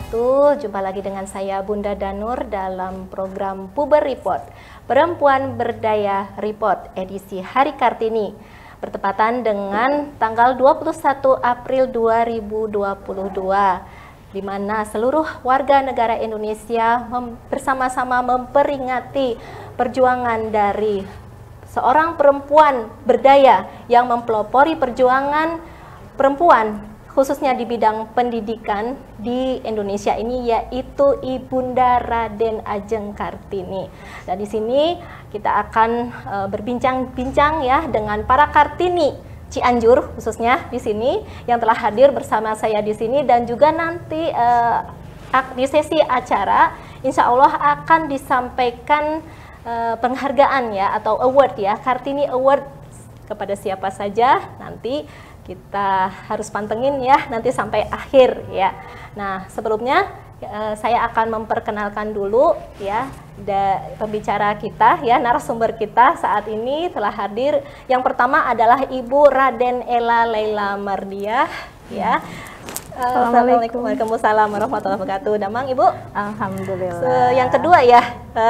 wabarakatuh. Jumpa lagi dengan saya Bunda Danur dalam program Puber Report, Perempuan Berdaya Report edisi Hari Kartini, bertepatan dengan tanggal 21 April 2022, di mana seluruh warga negara Indonesia bersama-sama memperingati perjuangan dari seorang perempuan berdaya yang mempelopori perjuangan perempuan khususnya di bidang pendidikan di Indonesia ini, yaitu Ibunda Raden Ajeng Kartini. Dan di sini kita akan berbincang-bincang ya dengan para Kartini Cianjur khususnya di sini yang telah hadir bersama saya di sini, dan juga nanti di sesi acara insya Allah akan disampaikan penghargaan ya atau award ya, Kartini Award kepada siapa saja nanti kita harus pantengin ya nanti sampai akhir ya. Nah, sebelumnya saya akan memperkenalkan dulu ya pembicara kita ya, narasumber kita saat ini telah hadir. Yang pertama adalah Ibu Raden Ella Laila Mardiah ya. Assalamualaikum. Waalaikumsalam warahmatullahi wabarakatuh. Damang Ibu? Alhamdulillah. Yang kedua ya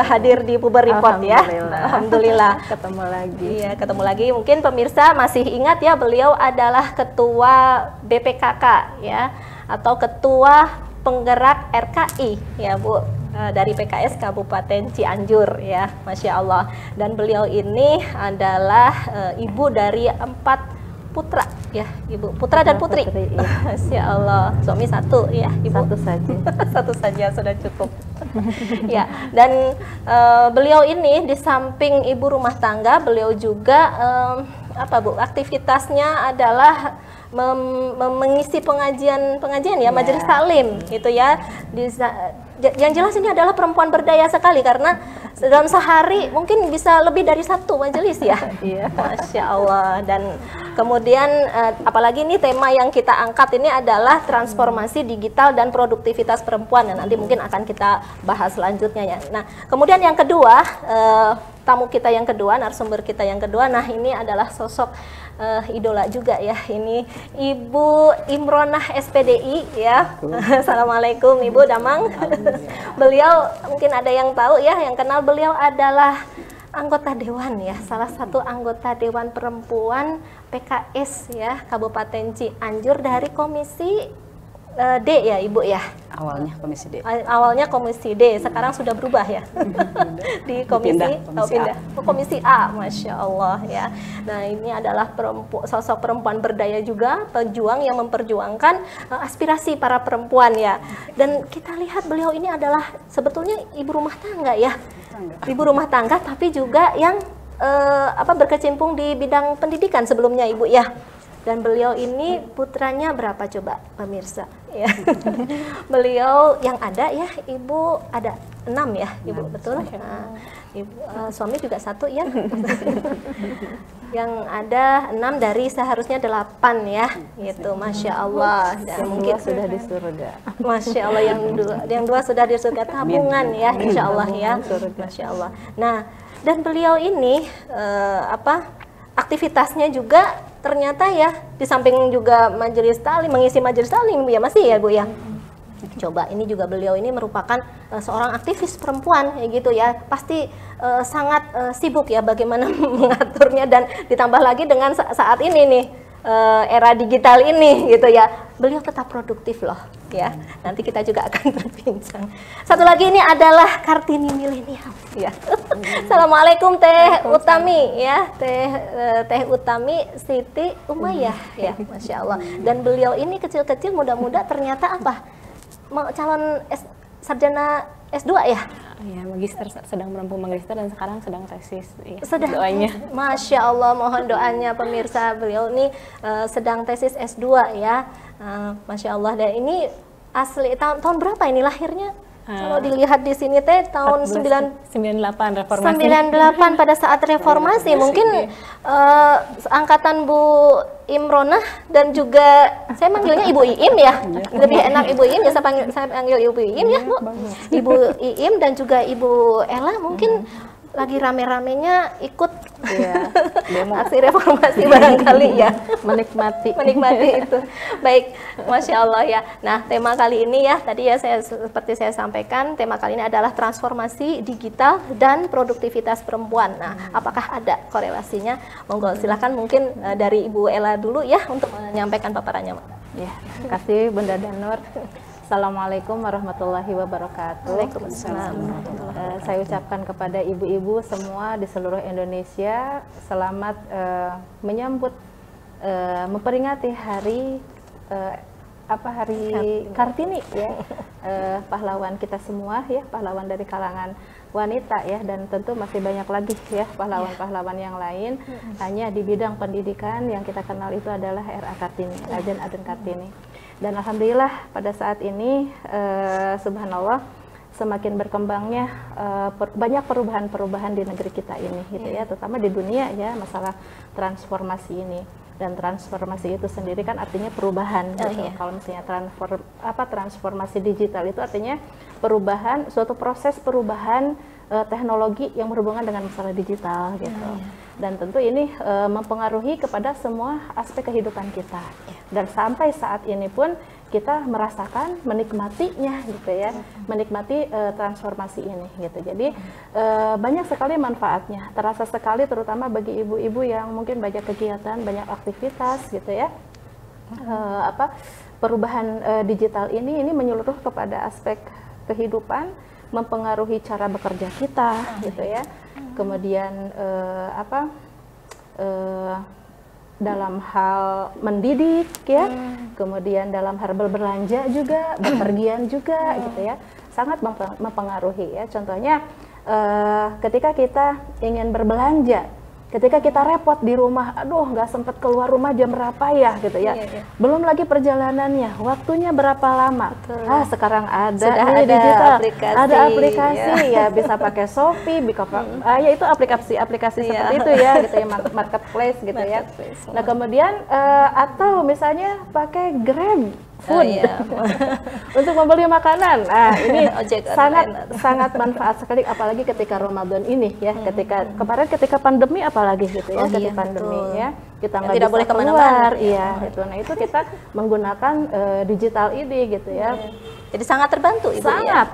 hadir di Puber Report ya. Alhamdulillah. Ketemu lagi. Iya, ketemu lagi. Mungkin pemirsa masih ingat ya, beliau adalah ketua BPKK ya, atau ketua penggerak RKI ya Bu, dari PKS Kabupaten Cianjur ya, Masya Allah. Dan beliau ini adalah ibu dari 4 putra ya Ibu, putra dan putri, iya. Masya Allah. Suami satu ya Ibu? Satu saja. Satu saja sudah cukup. Ya, dan beliau ini di samping ibu rumah tangga, beliau juga apa Bu, aktivitasnya adalah mengisi pengajian ya, majelis taklim gitu ya. Yang jelas ini adalah perempuan berdaya sekali karena dalam sehari mungkin bisa lebih dari 1 majelis ya. Iya. Masya Allah. Dan kemudian apalagi ini tema yang kita angkat ini adalah transformasi digital dan produktivitas perempuan, dan nanti mungkin akan kita bahas selanjutnya ya. Nah, kemudian yang kedua, tamu kita yang kedua, narasumber kita yang kedua, nah ini adalah sosok idola juga ya, ini Ibu Imronah SPDI ya. Assalamualaikum Ibu Damang. Beliau mungkin ada yang tahu ya, yang kenal beliau adalah anggota dewan ya, salah satu anggota dewan perempuan PKS ya Kabupaten Cianjur dari Komisi D ya Ibu ya. Awalnya Komisi D. Awalnya Komisi D, sekarang sudah berubah ya. Di Komisi A, Masya Allah ya. Nah, ini adalah sosok perempuan berdaya juga, pejuang yang memperjuangkan aspirasi para perempuan ya. Dan kita lihat beliau ini adalah sebetulnya ibu rumah tangga ya. Ibu rumah tangga, tapi juga yang berkecimpung di bidang pendidikan sebelumnya Ibu ya. Dan beliau ini putranya berapa coba pemirsa ya. Beliau yang ada ya Ibu ada 6 ya Ibu, betul? Nah, Ibu, suami juga 1 ya. Yang ada 6 dari seharusnya 8 ya gitu, Masya Allah. Dan mungkin sudah di surga. Masya Allah, yang dua sudah di surga, tabungan ya Insya Allah ya. Masya Allah. Nah, dan beliau ini aktivitasnya juga ternyata ya di samping juga majelis taklim, mengisi majelis taklim ya masih ya Bu ya. Coba ini juga beliau ini merupakan seorang aktivis perempuan ya gitu ya. Pasti sangat sibuk ya bagaimana mengaturnya, dan ditambah lagi dengan saat ini nih era digital ini gitu ya. Beliau tetap produktif loh ya. Nanti kita juga akan berbincang. Satu lagi ini adalah Kartini milenial ya. Assalamualaikum Teh Utami ya, Teh Utami Siti Umayyah ya, Masya Allah. Dan beliau ini kecil-kecil muda-muda ternyata calon sarjana S2 ya. Ya, magister, sedang menempuh magister dan sekarang sedang tesis. Ya, sedang doanya. Masya Allah, mohon doanya pemirsa, beliau ini sedang tesis S2 ya. Masya Allah. Dan ini asli tahun berapa ini lahirnya? Kalau dilihat di sini Teh tahun 98 reformasi. 98 pada saat reformasi. Mungkin angkatan Bu Imronah dan juga saya manggilnya Ibu Iim ya. Lebih enak Ibu Iim ya, saya panggil Ibu Iim ya Bu. Ibu Iim dan juga Ibu Ella mungkin lagi rame-ramenya ikut demo. aksi reformasi barangkali ya. Menikmati Itu. Baik, Masya Allah ya. Nah, tema kali ini ya, tadi ya seperti saya sampaikan, tema kali ini adalah transformasi digital dan produktivitas perempuan. Nah, apakah ada korelasinya? Monggo silahkan mungkin dari Ibu Ella dulu ya untuk menyampaikan paparannya. Ya, terima kasih Bunda Danur. Assalamualaikum warahmatullahi wabarakatuh. Waalaikumsalam. Saya ucapkan kepada ibu-ibu semua di seluruh Indonesia selamat menyambut memperingati hari Hari Kartini ya, pahlawan kita semua ya, pahlawan dari kalangan wanita ya, dan tentu masih banyak lagi ya pahlawan-pahlawan yang lain. Hanya di bidang pendidikan yang kita kenal itu adalah RA Kartini, Raden Aden Kartini. Dan alhamdulillah pada saat ini subhanallah semakin berkembangnya banyak perubahan-perubahan di negeri kita ini gitu ya, terutama di dunia ya, masalah transformasi ini. Dan transformasi itu sendiri kan artinya perubahan gitu. Kalau misalnya transformasi digital itu artinya perubahan, suatu proses perubahan teknologi yang berhubungan dengan masalah digital gitu. Dan tentu ini mempengaruhi kepada semua aspek kehidupan kita. Dan sampai saat ini pun kita merasakan, menikmatinya gitu ya, menikmati transformasi ini gitu. Jadi banyak sekali manfaatnya, terasa sekali terutama bagi ibu-ibu yang mungkin banyak kegiatan, banyak aktivitas gitu ya. Perubahan digital ini menyeluruh kepada aspek kehidupan, mempengaruhi cara bekerja kita gitu ya. Kemudian dalam hal mendidik ya, kemudian dalam hal berbelanja juga, bepergian juga gitu ya, sangat mempengaruhi ya. Contohnya ketika kita ingin berbelanja, ketika kita repot di rumah, aduh nggak sempat keluar rumah jam berapa ya gitu ya, belum lagi perjalanannya, waktunya berapa lama. Sekarang ada digital, ada aplikasi ya, bisa pakai Shopee, ya itu aplikasi seperti itu ya gitu ya, marketplace gitu ya. Nah kemudian atau misalnya pakai Grab food untuk membeli makanan. Nah ini sangat manfaat sekali, apalagi ketika Ramadan ini ya, ketika pandemi apalagi gitu ya, ketika pandemi ya, kita nggak bisa boleh keluar gitu. Nah itu kita menggunakan digital ini gitu ya. Jadi sangat terbantu Ibu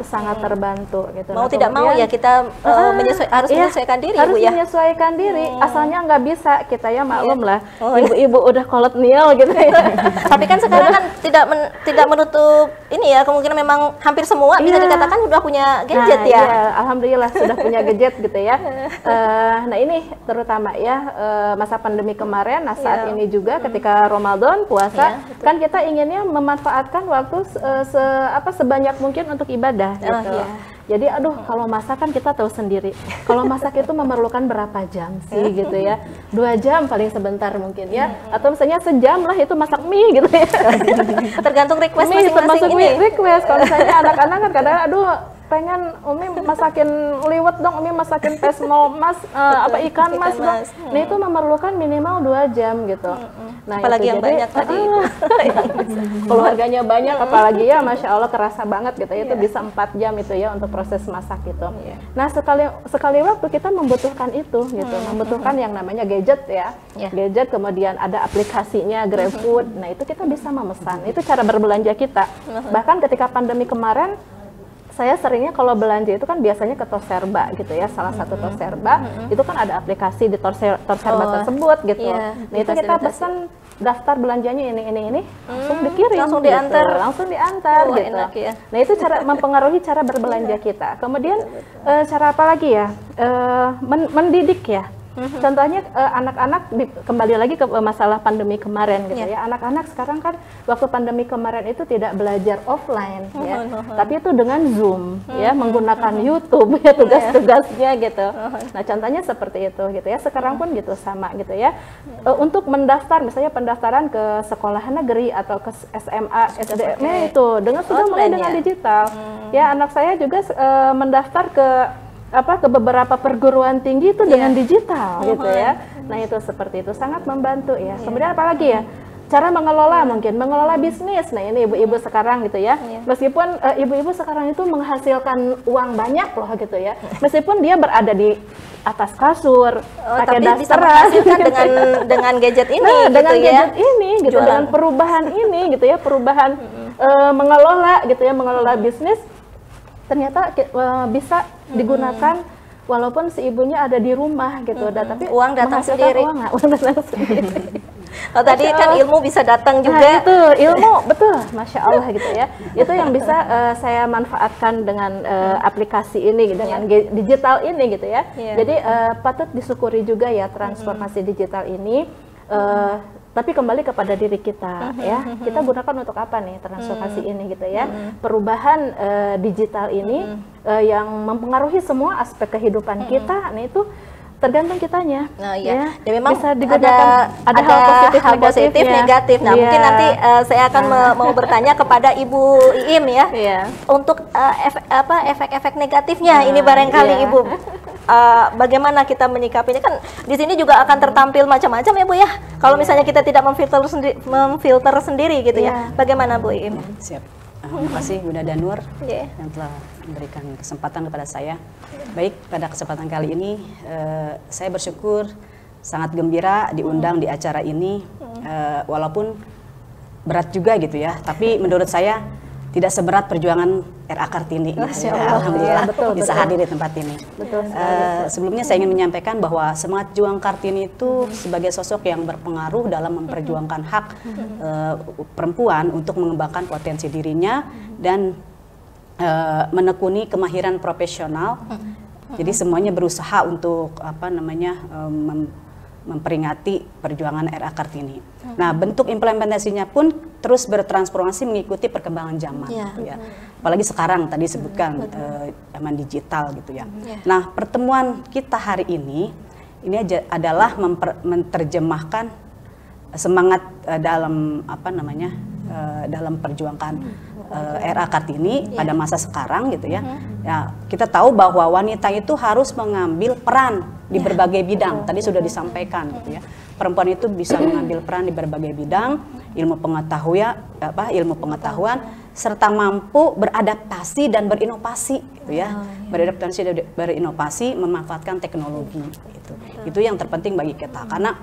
sangat terbantu gitu. Mau tidak mau ya kita harus menyesuaikan diri harus Ibu ya. Menyesuaikan diri, asalnya nggak bisa kita ya, maklum lah ibu-ibu udah kolonial gitu ya. Tapi kan sekarang kan tidak menutup ini ya, kemungkinan memang hampir semua bisa dikatakan udah punya gadget ya. Alhamdulillah sudah punya gadget gitu ya. Nah ini terutama ya masa pandemi kemarin, nah saat ini juga ketika Ramadan puasa kan kita inginnya memanfaatkan waktu sebanyak mungkin untuk ibadah gitu. Jadi aduh kalau masak kan kita tahu sendiri, kalau masak itu memerlukan berapa jam sih gitu ya, 2 jam paling sebentar mungkin ya, atau misalnya sejam lah itu masak mie gitu ya. Tergantung request masing-masing ini. Request kalau misalnya anak-anak kan kadang aduh pengen Umi masakin liwet dong, Umi masakin pesmo mas, ikan mas dong. Nah itu memerlukan minimal 2 jam gitu. Nah apalagi yang banyak tadi keluarganya banyak, apalagi ya Masya Allah kerasa banget gitu, itu bisa 4 jam itu ya untuk proses masak gitu. Nah sekali waktu kita membutuhkan itu gitu, membutuhkan yang namanya gadget ya, gadget, kemudian ada aplikasinya GrabFood. Nah itu kita bisa memesan, itu cara berbelanja kita. Bahkan ketika pandemi kemarin saya seringnya kalau belanja itu kan biasanya ke Toserba gitu ya, salah satu Toserba itu kan ada aplikasi di Toserba tersebut gitu. Nah itu kita pesan daftar belanjanya ini langsung dikirim, langsung diantar gitu. Enak, ya. Nah itu cara mempengaruhi cara berbelanja kita. Kemudian cara apa lagi ya, mendidik ya. Contohnya anak-anak kembali lagi ke masalah pandemi kemarin gitu ya. Anak-anak sekarang kan waktu pandemi kemarin itu tidak belajar offline ya, tapi itu dengan Zoom ya, menggunakan YouTube ya tugas-tugasnya gitu. Nah contohnya seperti itu gitu ya. Sekarang pun gitu sama gitu ya. Untuk mendaftar misalnya pendaftaran ke sekolah negeri atau ke SMA, SDM itu sudah mulai dengan digital. Ya anak saya juga mendaftar ke beberapa perguruan tinggi itu dengan digital gitu ya. Nah itu seperti itu sangat membantu ya. Kemudian apalagi ya, cara mengelola mungkin mengelola bisnis. Nah ini ibu-ibu sekarang gitu ya, meskipun ibu-ibu sekarang itu menghasilkan uang banyak loh gitu ya, meskipun dia berada di atas kasur, pakai tapi bisa dasteran menghasilkan dengan gadget ini, nah, gitu dengan ya. gadget ini gitu, dengan perubahan ini gitu ya, perubahan mengelola gitu ya, mengelola bisnis ternyata bisa digunakan walaupun si ibunya ada di rumah gitu, tapi uang datang sendiri. Uang datang sendiri. Oh, tadi kan ilmu bisa datang juga. Nah, itu ilmu betul, masya Allah gitu ya. Itu yang bisa saya manfaatkan dengan aplikasi ini, dengan digital ini gitu ya. Jadi patut disyukuri juga ya transformasi digital ini. Tapi kembali kepada diri kita ya, kita gunakan untuk apa nih transformasi ini gitu ya. Perubahan digital ini yang mempengaruhi semua aspek kehidupan kita, nah itu tergantung kitanya. Nah, ya. Ya, memang bisa digunakan ada hal positif, negatif. Nah, mungkin nanti saya akan mau bertanya kepada Ibu Iim ya. Untuk efek-efek negatifnya ini barangkali Ibu. Bagaimana kita menyikapinya, kan di sini juga akan tertampil macam-macam ya Bu ya. Kalau misalnya kita tidak memfilter sendiri gitu ya. Bagaimana Bu Iim? Siap. Terima kasih Bunda Danur yang telah memberikan kesempatan kepada saya. Baik, pada kesempatan kali ini saya bersyukur sangat gembira diundang di acara ini, walaupun berat juga gitu ya, tapi menurut saya tidak seberat perjuangan RA Kartini. Alhamdulillah bisa hadir di tempat ini. Sebelumnya saya ingin menyampaikan bahwa semangat juang Kartini itu sebagai sosok yang berpengaruh dalam memperjuangkan hak perempuan untuk mengembangkan potensi dirinya dan menekuni kemahiran profesional. Jadi semuanya berusaha untuk memperingati perjuangan RA Kartini. Nah, bentuk implementasinya pun terus bertransformasi mengikuti perkembangan zaman, gitu ya. Apalagi sekarang tadi sebutkan zaman digital gitu ya. Nah, pertemuan kita hari ini adalah menerjemahkan semangat dalam dalam perjuangan RA Kartini pada masa sekarang gitu ya. Ya, kita tahu bahwa wanita itu harus mengambil peran di berbagai bidang. Tadi sudah disampaikan gitu ya. Perempuan itu bisa mengambil peran di berbagai bidang, ilmu pengetahuan serta mampu beradaptasi dan berinovasi gitu ya. Beradaptasi dan berinovasi memanfaatkan teknologi gitu. Itu yang terpenting bagi kita, karena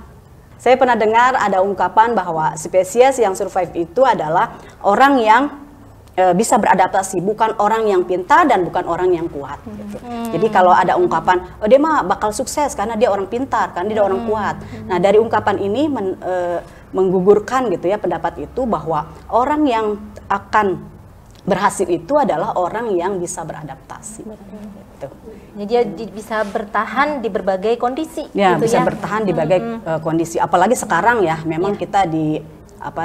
saya pernah dengar ada ungkapan bahwa spesies yang survive itu adalah orang yang bisa beradaptasi, bukan orang yang pintar dan bukan orang yang kuat gitu. Jadi kalau ada ungkapan, oh dia mah bakal sukses karena dia orang pintar, karena dia orang kuat. Nah, dari ungkapan ini menggugurkan gitu ya pendapat itu, bahwa orang yang akan berhasil itu adalah orang yang bisa beradaptasi. Gitu. Jadi dia bisa bertahan di berbagai kondisi. Ya, gitu bisa bertahan di berbagai kondisi. Apalagi sekarang ya, memang kita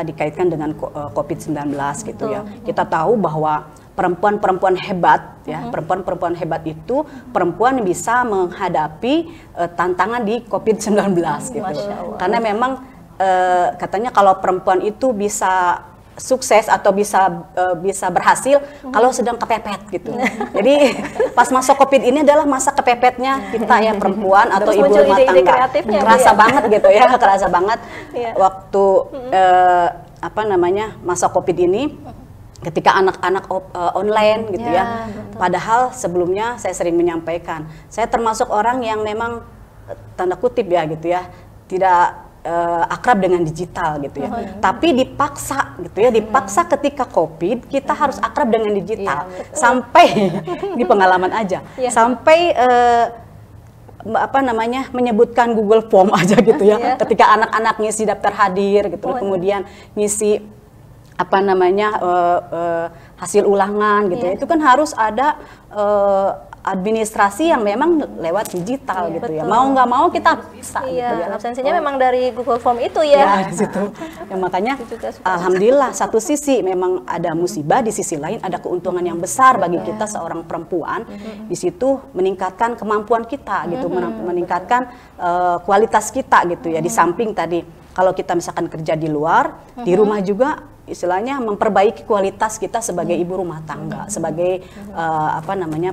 dikaitkan dengan COVID-19 gitu ya. Kita tahu bahwa perempuan-perempuan hebat ya, perempuan-perempuan hebat itu perempuan bisa menghadapi tantangan di COVID-19 gitu. Karena memang katanya kalau perempuan itu bisa sukses atau bisa berhasil kalau sedang kepepet gitu. Jadi pas masa COVID ini adalah masa kepepetnya kita ya, perempuan atau ibu rumah tangga. Kerasa banget gitu ya, kerasa banget waktu masa COVID ini, ketika anak-anak online gitu ya. Padahal sebelumnya saya sering menyampaikan, saya termasuk orang yang memang tanda kutip ya gitu ya, tidak akrab dengan digital gitu ya. Tapi dipaksa gitu ya, dipaksa ketika COVID kita harus akrab dengan digital. Sampai di pengalaman aja. Sampai menyebutkan Google Form aja gitu ya. Ketika anak-anak ngisi daftar hadir gitu, kemudian ngisi hasil ulangan gitu ya. Itu kan harus ada administrasi yang memang lewat digital gitu ya. Mau nggak mau kita bisa gitu ya. Absensinya memang dari Google Form itu ya. Ya, di situ. Ya, makanya alhamdulillah satu sisi memang ada musibah, di sisi lain ada keuntungan yang besar bagi kita seorang perempuan. Di situ meningkatkan kemampuan kita gitu, meningkatkan kualitas kita gitu ya. Di samping tadi kalau kita misalkan kerja di luar, di rumah juga istilahnya memperbaiki kualitas kita sebagai ibu rumah tangga, sebagai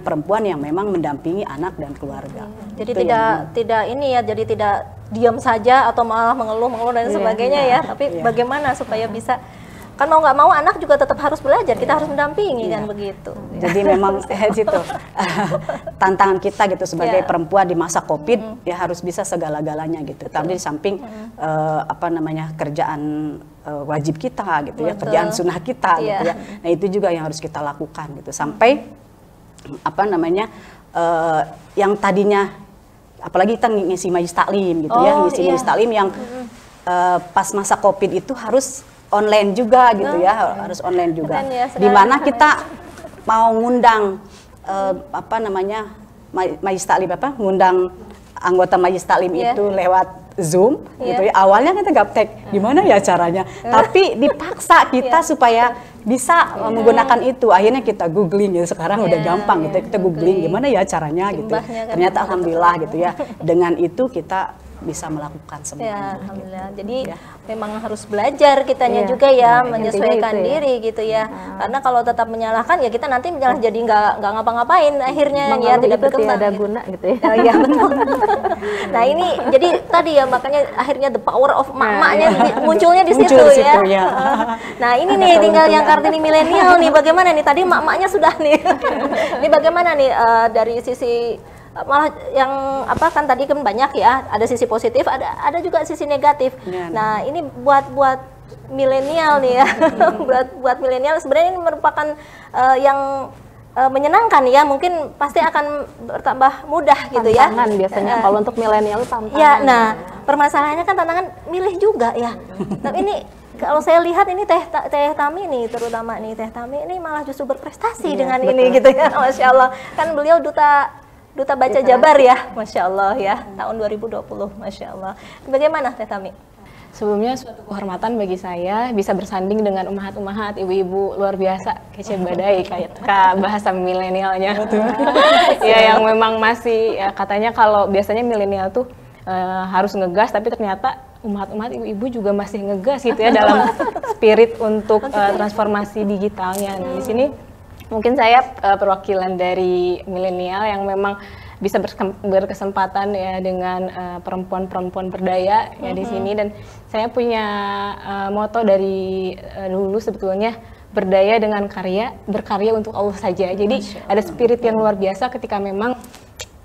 perempuan yang memang mendampingi anak dan keluarga. Jadi tidak ini ya, jadi tidak diam saja atau malah mengeluh dan sebagainya ya, tapi bagaimana supaya bisa, kan mau nggak mau anak juga tetap harus belajar, kita harus mendampingi kan begitu. Jadi memang itu tantangan kita gitu sebagai perempuan di masa Covid ya harus bisa segala-galanya gitu. Tapi di samping kerjaan wajib kita gitu ya, kerjaan sunnah kita gitu ya. Nah itu juga yang harus kita lakukan gitu sampai yang tadinya apalagi kita ngisi majelis taklim gitu ya, ngisi majelis taklim yang pas masa Covid itu harus online juga gitu ya, harus online juga. Dimana kita mau ngundang majelis taklim ngundang anggota majelis taklim itu lewat Zoom gitu ya. Awalnya kita gaptek gimana ya caranya, tapi dipaksa kita supaya bisa menggunakan itu. Akhirnya kita googling ya, sekarang udah gampang gitu. Kita googling gimana ya caranya gitu. Ternyata alhamdulillah gitu ya. Dengan itu kita bisa melakukan semuanya. Alhamdulillah. Jadi memang harus belajar kitanya juga ya, menyesuaikan diri gitu ya. Karena kalau tetap menyalahkan ya kita nanti malah jadi nggak ngapa-ngapain akhirnya ya, tidak berkembang. Tidak ada guna gitu ya. Iya betul. Nah ini jadi tadi ya makanya akhirnya the power of emak-emaknya munculnya di situ ya. Nah ini nih tinggal yang Kartini milenial nih, bagaimana nih, tadi emak-emaknya sudah nih. Ini bagaimana nih dari sisi malah yang kan tadi kan banyak ya, ada sisi positif, ada juga sisi negatif. Nah ini buat milenial nih ya, buat milenial sebenarnya ini merupakan yang menyenangkan ya, mungkin pasti akan bertambah mudah gitu ya. Tantangan biasanya kalau untuk milenial tantangan. Ya, nah permasalahannya kan tantangan milih juga ya. Tapi ini kalau saya lihat ini Teh Tami nih, terutama nih Teh Tami ini malah justru berprestasi dengan ini gitu ya, Masya Allah. Kan beliau duta baca Jabar ya, Masya Allah ya, tahun 2020, Masya Allah. Bagaimana Teh Tami? Sebelumnya suatu kehormatan bagi saya bisa bersanding dengan umahat-umahat, ibu-ibu luar biasa, kece badai kayak bahasa milenialnya. Ya yang memang masih ya, katanya kalau biasanya milenial tuh harus ngegas, tapi ternyata umahat-umahat ibu-ibu juga masih ngegas gitu ya dalam spirit untuk transformasi digitalnya. Nah, di sini mungkin saya perwakilan dari milenial yang memang bisa berkesempatan ya dengan perempuan-perempuan berdaya ya di sini, dan saya punya moto dari dulu sebetulnya, berdaya dengan karya, berkarya untuk Allah saja. Jadi ada spirit yang luar biasa ketika memang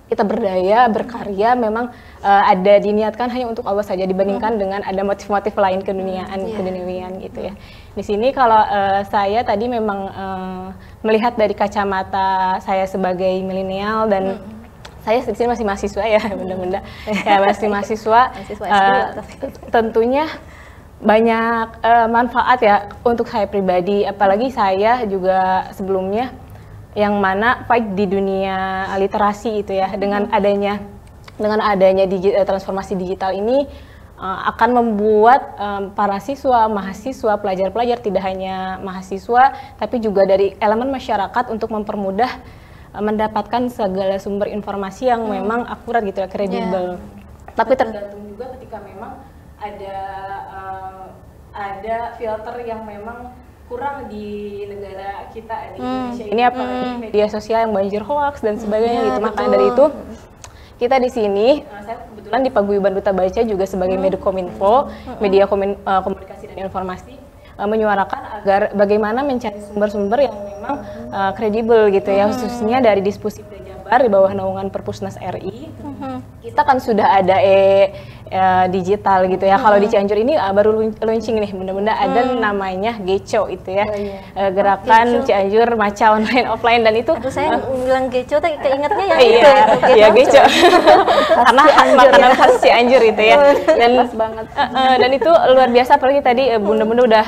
kita berdaya, berkarya, memang ada diniatkan hanya untuk Allah saja dibandingkan dengan ada motif-motif lain keduniaan gitu ya. Di sini kalau saya tadi memang melihat dari kacamata saya sebagai milenial, dan saya di sini masih mahasiswa ya, benda-benda ya masih mahasiswa. Tentunya banyak manfaat ya untuk saya pribadi, apalagi saya juga sebelumnya yang mana fight di dunia literasi itu ya, dengan adanya transformasi digital ini akan membuat para siswa, mahasiswa, pelajar-pelajar, tidak hanya mahasiswa tapi juga dari elemen masyarakat untuk mempermudah mendapatkan segala sumber informasi yang memang akurat gitu ya, kredibel. Tapi tergantung juga ketika memang ada filter yang memang kurang di negara kita di Indonesia ini, apalagi media sosial yang banjir hoax dan sebagainya gitu. Makanya dari itu kita di sini, saya kebetulan di Paguyuban Duta Baca juga sebagai Medkominfo, media komunikasi dan informasi, menyuarakan agar bagaimana mencari sumber-sumber yang memang kredibel gitu ya, khususnya dari Dispuspipda Jabar di bawah naungan Perpusnas RI. Kita kan sudah ada digital gitu ya. Kalau di Cianjur ini baru launching nih, benda-benda ada namanya GECO itu ya, gerakan Cianjur Maca Online Offline, dan itu saya bilang GECO tapi keingetnya yang iya GECO karena makanan khas Cianjur itu ya, dan itu luar biasa. Apalagi tadi bunda-bunda udah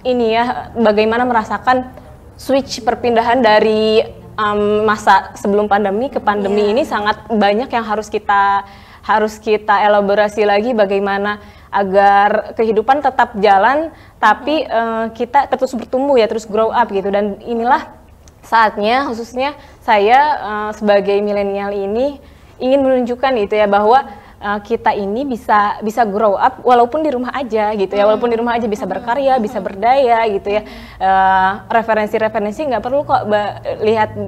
ini ya, bagaimana merasakan switch perpindahan dari masa sebelum pandemi ke pandemi ini, sangat banyak yang harus kita elaborasi lagi, bagaimana agar kehidupan tetap jalan tapi kita terus bertumbuh ya, terus grow up gitu. Dan inilah saatnya khususnya saya sebagai milenial ini ingin menunjukkan itu ya, bahwa kita ini bisa grow up walaupun di rumah aja gitu ya, walaupun di rumah aja bisa berkarya, bisa berdaya gitu ya. Referensi-referensi nggak perlu kok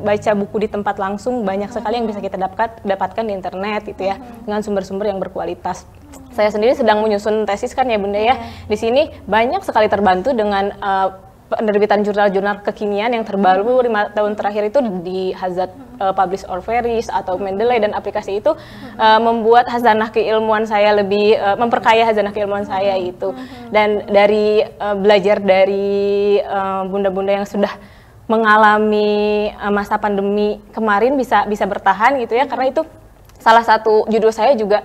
baca buku di tempat langsung, banyak sekali yang bisa kita dapatkan di internet gitu ya, dengan sumber-sumber yang berkualitas. Saya sendiri sedang menyusun tesis kan ya Bunda ya. Di sini banyak sekali terbantu dengan penerbitan jurnal-jurnal kekinian yang terbaru 5 tahun terakhir itu di Hazard Publish or Perish atau Mendeley, dan aplikasi itu membuat hazanah keilmuan saya lebih memperkaya hazanah keilmuan saya itu. Dan dari belajar dari bunda-bunda yang sudah mengalami masa pandemi kemarin bisa bertahan gitu ya, karena itu salah satu judul saya juga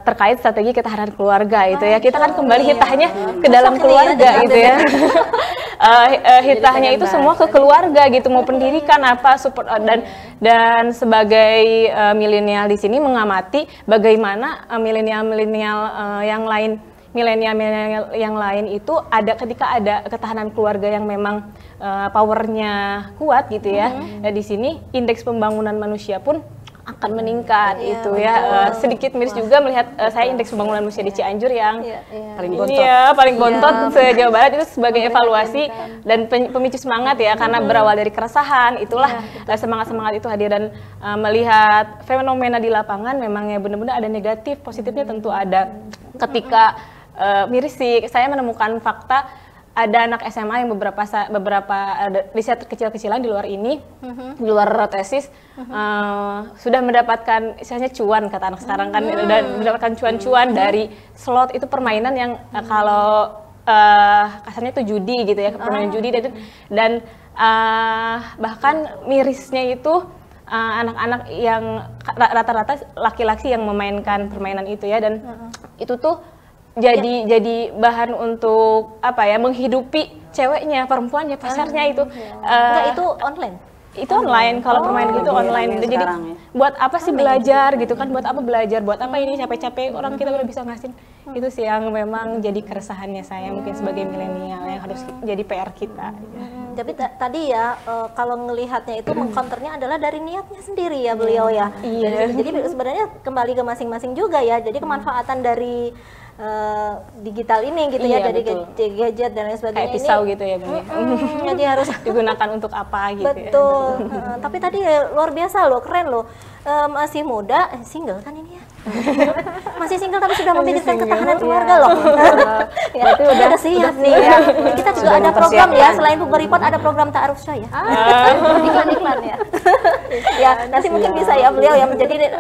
terkait strategi ketahanan keluarga itu ya. Kita kan kembali hitahnya ke dalam keluarga gitu ya. Hitahnya itu semua ke keluarga gitu, mau pendidikan apa support, dan sebagai milenial di sini mengamati bagaimana milenial yang lain itu ketika ada ketahanan keluarga yang memang powernya kuat gitu ya. Di sini indeks pembangunan manusia pun akan meningkat itu ya. Sedikit miris juga melihat saya indeks pembangunan manusia di Cianjur yang paling bontot. Iya, paling bontot se-Jawa Barat, itu sebagai evaluasi dan pemicu semangat ya, karena berawal dari keresahan itulah semangat-semangat itu hadir, dan melihat fenomena di lapangan memang ya benar-benar ada negatif, positifnya tentu ada. Ketika miris sih saya menemukan fakta ada anak SMA yang beberapa riset kecil-kecilan di luar ini, di luar tesis, sudah mendapatkan istilahnya cuan, kata anak sekarang kan, udah mendapatkan cuan-cuan dari slot. Itu permainan yang kalau kasarnya itu judi gitu ya, permainan judi, dan bahkan mirisnya itu anak-anak yang rata-rata laki-laki yang memainkan permainan itu ya, dan itu tuh jadi bahan untuk apa ya, menghidupi ceweknya, perempuannya, pacarnya itu. Enggak, itu online. Itu online, kalau permainan gitu online. Jadi ya. buat apa sih belajar gitu kan, buat apa belajar, buat apa ini capek-capek, orang kita udah bisa ngasih. Itu sih yang memang jadi keresahannya saya mungkin sebagai milenial, yang harus jadi PR kita. Tapi tadi ya, kalau ngelihatnya itu mengcounternya adalah dari niatnya sendiri ya beliau ya. Jadi sebenarnya kembali ke masing-masing juga ya. Jadi kemanfaatan dari digital ini gitu ya, dari gadget dan lain sebagainya. Kayak pisau gitu ya Bang. Jadi harus digunakan untuk apa gitu. Betul. Tapi tadi luar biasa loh, keren loh. Masih muda, single kan ini ya. Masih single tapi sudah memikirkan ketahanan keluarga loh. Ya, berarti udah siap nih ya. Kita juga ada program ya, selain Buku Report ada program Ta'aruf Syah ya. Iklan-iklan ya. Ya, nanti mungkin bisa ya beliau yang menjadi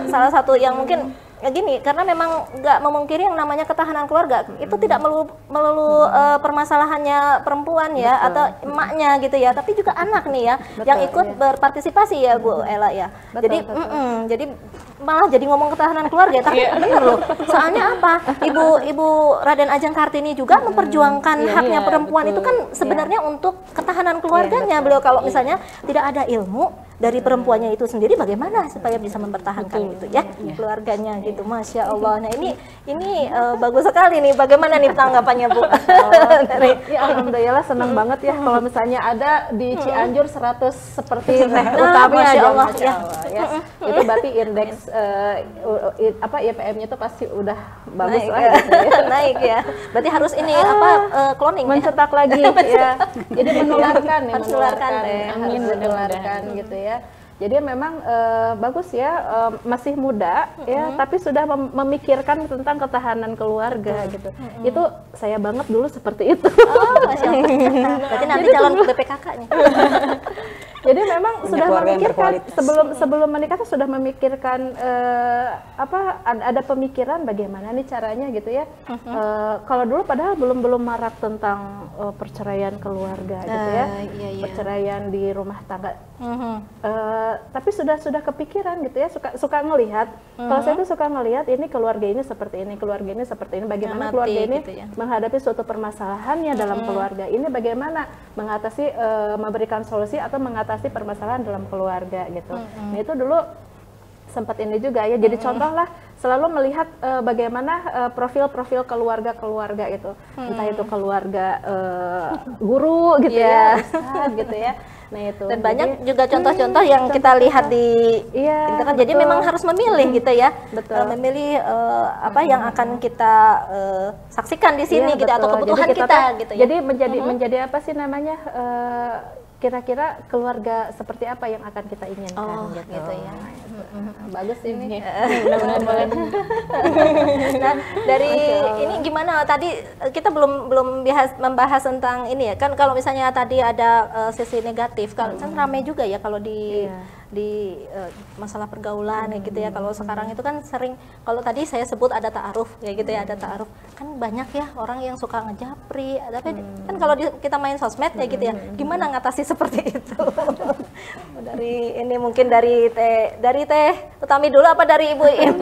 salah satu yang mungkin gini, karena memang nggak memungkiri yang namanya ketahanan keluarga itu tidak melulu permasalahannya perempuan ya, atau emaknya gitu ya, tapi juga anak nih ya, yang ikut berpartisipasi ya Bu Ella ya. Jadi malah jadi ngomong ketahanan keluarga, tapi bener loh. Soalnya apa? Ibu Raden Ajeng Kartini juga memperjuangkan haknya perempuan itu kan sebenarnya untuk ketahanan keluarganya. Beliau kalau misalnya tidak ada ilmu dari perempuannya itu sendiri, bagaimana supaya bisa mempertahankan gitu ya keluarganya gitu. Masya Allah. Nah ini bagus sekali nih. Bagaimana nih tanggapannya Bu? Ya alhamdulillah, senang banget ya kalau misalnya ada di Cianjur 100 seperti Teh Utami aja, Masya Allah ya. Itu berarti indeks IPM-nya itu pasti udah bagus lah gitu ya. Naik ya. Berarti harus ini cloning mencetak lagi ya. Jadi menularkan ya, Amin, menularkan gitu ya. Jadi memang bagus ya, masih muda ya, tapi sudah memikirkan tentang ketahanan keluarga gitu. Itu saya banget dulu seperti itu. Oh, Masya Allah. Berarti nanti calon BPKK nih. Jadi memang sudah memikirkan sebelum menikah tuh sudah memikirkan ada pemikiran bagaimana nih caranya gitu ya. Kalau dulu padahal belum marak tentang perceraian keluarga gitu ya, perceraian di rumah tangga. Tapi sudah kepikiran gitu ya, suka ngelihat. Kalau saya tuh suka ngelihat ini keluarga ini seperti ini, keluarga ini seperti ini, bagaimana keluarga ini gitu ya, menghadapi suatu permasalahannya dalam keluarga ini, bagaimana mengatasi, memberikan solusi atau mengatasi permasalahan dalam keluarga gitu. Nah itu dulu sempat ini juga ya. Jadi contoh lah, selalu melihat bagaimana profil-profil keluarga itu, entah itu keluarga guru gitu ya, ustadz gitu ya. Nah itu. Dan banyak juga contoh-contoh yang kita lihat di internet. Jadi memang harus memilih gitu ya. Betul. Memilih apa yang akan kita saksikan di sini gitu atau kebutuhan jadi kita gitu ya. Jadi menjadi apa sih namanya? Kira-kira keluarga seperti apa yang akan kita inginkan gitu ya. Bagus ini. Benar-benar banget. Nah, dari ini gimana tadi kita belum membahas tentang ini ya. Kan kalau misalnya tadi ada sisi negatif, kan ramai juga ya kalau di masalah pergaulan kayak gitu ya. Kalau sekarang itu kan sering, kalau tadi saya sebut ada ta'aruf kayak gitu ya, ada ta'aruf. Kan banyak ya orang yang suka ngejapri, tapi kan kalau kita main sosmed kayak gitu ya. Gimana ngatasi seperti itu? Dari ini mungkin dari Teh Utami dulu apa dari Ibu Im?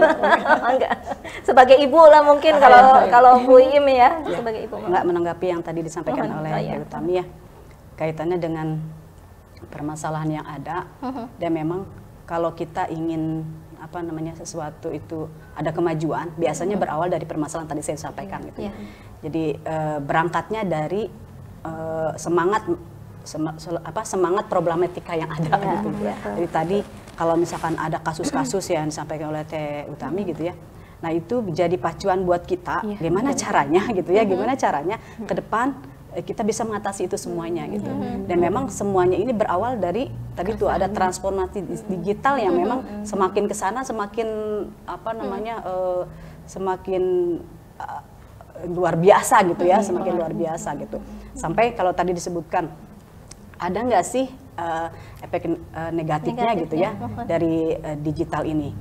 Enggak. Sebagai ibu lah mungkin kalau Bu Im ya, sebagai ibu. Enggak menanggapi yang tadi disampaikan oleh Teh Utami ya. Kaitannya dengan permasalahan yang ada, dan memang kalau kita ingin apa namanya sesuatu itu ada kemajuan, biasanya berawal dari permasalahan tadi saya sampaikan gitu. Jadi berangkatnya dari semangat problematika yang ada gitu. Jadi tadi kalau misalkan ada kasus-kasus yang disampaikan oleh Teh Utami gitu ya. Nah, itu menjadi pacuan buat kita gimana caranya gitu ya, gimana caranya ke depan kita bisa mengatasi itu semuanya gitu. Dan memang semuanya ini berawal dari tadi tuh ada transformasi digital yang memang semakin ke sana semakin apa namanya semakin luar biasa gitu ya, semakin luar biasa gitu. Sampai kalau tadi disebutkan ada nggak sih efek negatifnya gitu ya dari digital ini.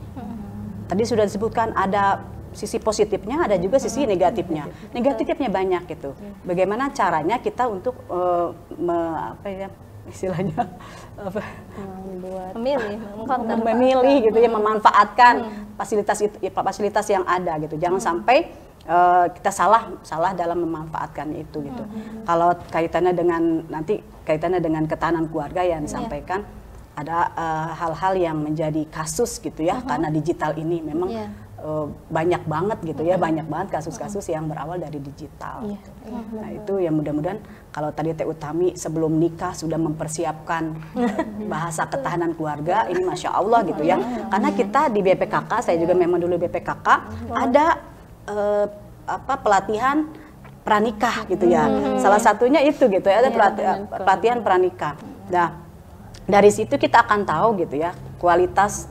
Tadi sudah disebutkan ada sisi positifnya, ada juga sisi negatifnya. Negatifnya banyak gitu. Bagaimana caranya kita untuk apa ya istilahnya memilih gitu ya, memanfaatkan fasilitas yang ada gitu. Jangan sampai kita salah dalam memanfaatkan itu gitu. Kalau kaitannya dengan ketahanan keluarga yang disampaikan, ada hal-hal yang menjadi kasus gitu ya, karena digital ini memang banyak banget gitu ya, banyak banget kasus-kasus yang berawal dari digital. Gitu. Nah itu yang mudah-mudahan kalau tadi Teh Utami sebelum nikah sudah mempersiapkan bahasa ketahanan keluarga, ini Masya Allah gitu ya. Karena kita di BPKK, saya juga memang dulu BPKK, ada pelatihan pranikah gitu ya. Salah satunya itu gitu ya, ada pelatihan pranikah. Nah, dari situ kita akan tahu gitu ya kualitas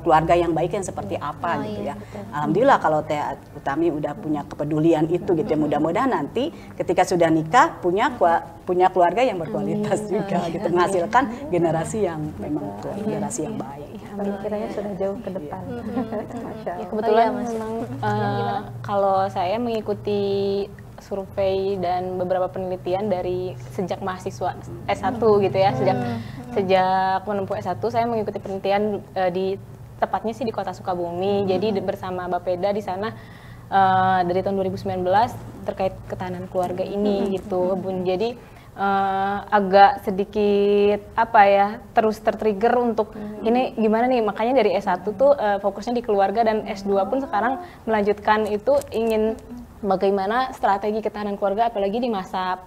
keluarga yang baik yang seperti apa gitu ya. Alhamdulillah kalau Teh Utami udah punya kepedulian itu gitu ya. Mudah-mudahan nanti ketika sudah nikah punya keluarga yang berkualitas juga gitu, menghasilkan generasi yang memang generasi yang baik. Pemikirannya sudah jauh ke depan. Masya Allah. Kebetulan memang kalau saya mengikuti survei dan beberapa penelitian dari sejak mahasiswa S1 gitu ya, sejak menempuh S1 saya mengikuti penelitian tepatnya sih di Kota Sukabumi. Jadi bersama Bapeda di sana dari tahun 2019 terkait ketahanan keluarga ini gitu, Bun. Jadi agak sedikit apa ya, terus tertrigger untuk ini gimana nih, makanya dari S1 tuh fokusnya di keluarga, dan S2 pun sekarang melanjutkan itu ingin bagaimana strategi ketahanan keluarga, apalagi di masa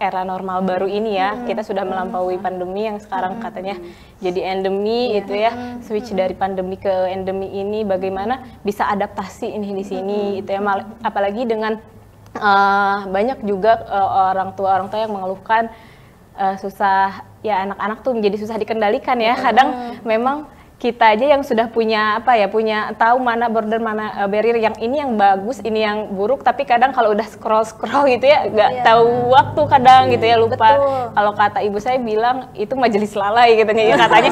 era normal baru ini ya. Kita sudah melampaui pandemi yang sekarang katanya jadi endemi itu ya, switch dari pandemi ke endemi ini, bagaimana bisa adaptasi ini di sini itu ya. Apalagi dengan banyak juga orang tua yang mengeluhkan susah ya, anak-anak tuh menjadi susah dikendalikan ya. Kadang memang kita aja yang sudah punya punya tahu mana border, mana barrier, yang ini yang bagus, ini yang buruk, tapi kadang kalau udah scroll gitu ya nggak tahu waktu kadang gitu ya, lupa. Kalau kata ibu saya bilang itu majelis lalai gitu ya, katanya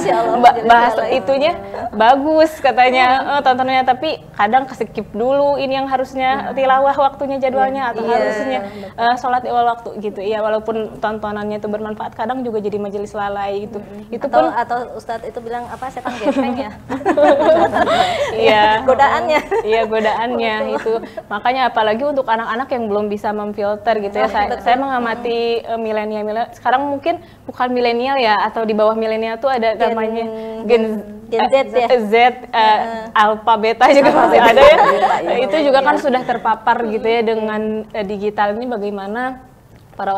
bahasa itunya bagus katanya tontonannya, tapi kadang ke-skip dulu ini yang harusnya tilawah waktunya, jadwalnya, atau harusnya sholat di awal waktu gitu ya. Walaupun tontonannya itu bermanfaat, kadang juga jadi majelis lalai gitu. Itu atau Ustadz itu bilang apa, setan ya. Iya, godaannya itu. Makanya apalagi untuk anak-anak yang belum bisa memfilter gitu ya. Saya mengamati milenial sekarang, mungkin bukan milenial ya, atau di bawah milenial tuh ada namanya Gen Z ya. Z, alpha, beta juga masih ada ya. Itu juga kan sudah terpapar gitu ya dengan digital ini. Bagaimana para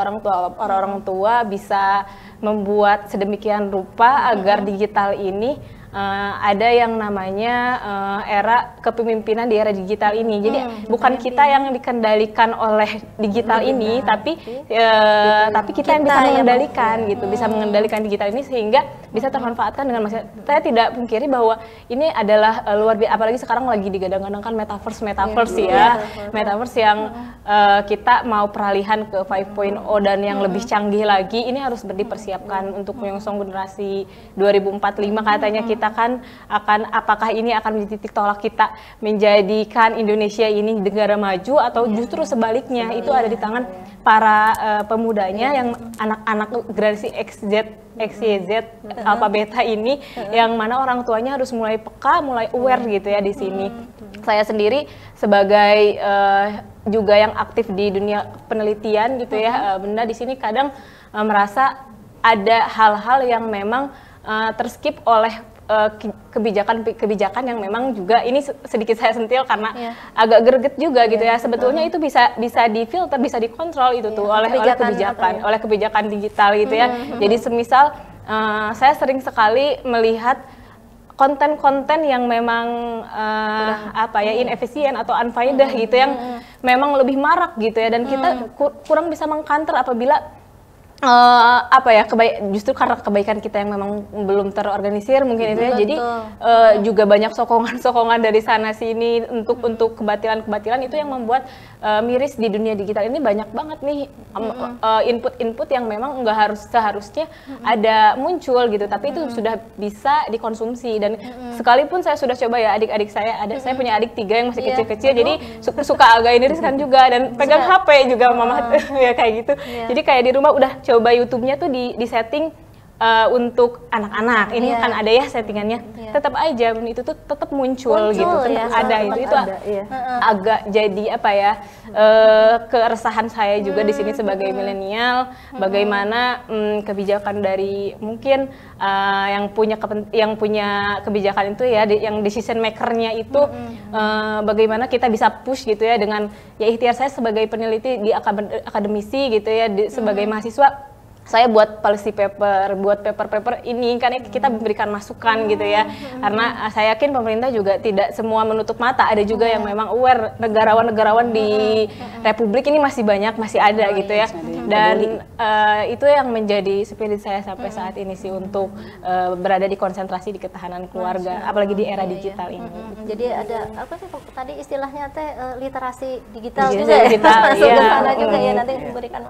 orang tua bisa membuat sedemikian rupa agar digital ini ada yang namanya era kepemimpinan di era digital ini. Jadi bukan kita yang dikendalikan oleh digital ini, tapi kita yang bisa mengendalikan gitu, bisa mengendalikan digital ini sehingga bisa termanfaatkan dengan masyarakat. Saya tidak pungkiri bahwa ini adalah luar biasa, apalagi sekarang lagi digadang-gadangkan metaverse ya, metaverse yang kita mau peralihan ke 5.0 dan yang lebih canggih lagi. Ini harus dipersiapkan untuk menyongsong generasi 2045 katanya. Kita kan apakah ini akan menjadi titik tolak kita menjadikan Indonesia ini negara maju, atau justru sebaliknya itu ada di tangan para pemudanya yang anak-anak generasi XYZ, alpha beta ini, yang mana orang tuanya harus mulai peka, mulai aware gitu ya di sini. Saya sendiri sebagai juga yang aktif di dunia penelitian gitu ya, Bunda di sini kadang merasa ada hal-hal yang memang terskip oleh kebijakan yang memang juga ini sedikit saya sentil karena agak greget juga gitu ya. Sebetulnya itu bisa difilter, bisa dikontrol itu tuh oleh kebijakan digital gitu ya. Jadi semisal saya sering sekali melihat konten-konten yang memang inefisien atau unfaedah gitu, yang memang lebih marak gitu ya, dan kita kurang bisa mengcounter apabila justru karena kebaikan kita yang memang belum terorganisir mungkin itu ya. Jadi juga banyak sokongan dari sana sini untuk kebatilan itu yang membuat miris di dunia digital ini. Banyak banget nih input yang memang nggak seharusnya ada muncul gitu, tapi itu sudah bisa dikonsumsi. Dan sekalipun saya sudah coba ya, adik-adik saya saya punya adik 3 yang masih kecil-kecil, jadi suka agak ini riskan juga, dan pegang HP juga mama ya kayak gitu. Jadi kayak di rumah udah coba YouTube-nya tuh di setting untuk anak-anak. Ini kan ada ya settingannya. Tetap aja itu tuh tetap muncul gitu. Tetap ada itu agak jadi keresahan saya juga di sini sebagai milenial. Bagaimana kebijakan dari mungkin yang punya kebijakan itu ya, yang decision maker-nya itu bagaimana kita bisa push gitu ya, dengan ya ikhtiar saya sebagai peneliti di akademisi gitu ya, sebagai mahasiswa. Saya buat policy paper, buat paper ini kan kita memberikan masukan gitu ya. Karena saya yakin pemerintah juga tidak semua menutup mata, ada juga yang memang aware. Negarawan di Republik ini masih ada gitu ya. Dan itu yang menjadi spirit saya sampai saat ini sih, untuk berada di konsentrasi di ketahanan keluarga, apalagi di era digital ini. Jadi ada apa sih tadi istilahnya literasi digital juga ya, masuk ke sana juga ya, nanti memberikan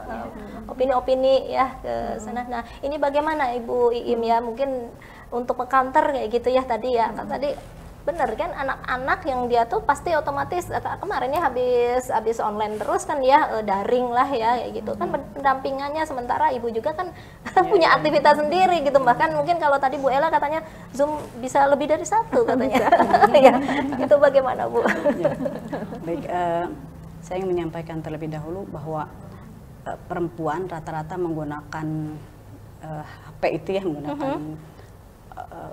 opini-opini ya ke sana. Nah, ini bagaimana Ibu Iim ya, mungkin untuk mengcounter kayak gitu ya tadi ya. Kan tadi bener kan, anak-anak yang dia tuh pasti otomatis kemarinnya habis online terus kan ya, daring lah ya kayak gitu kan pendampingannya, sementara Ibu juga kan punya aktivitas sendiri gitu. Bahkan mungkin kalau tadi Bu Ella katanya Zoom bisa lebih dari 1 katanya. Ya, itu bagaimana Bu? Ya. Baik, saya ingin menyampaikan terlebih dahulu bahwa perempuan rata-rata menggunakan HP itu ya, menggunakan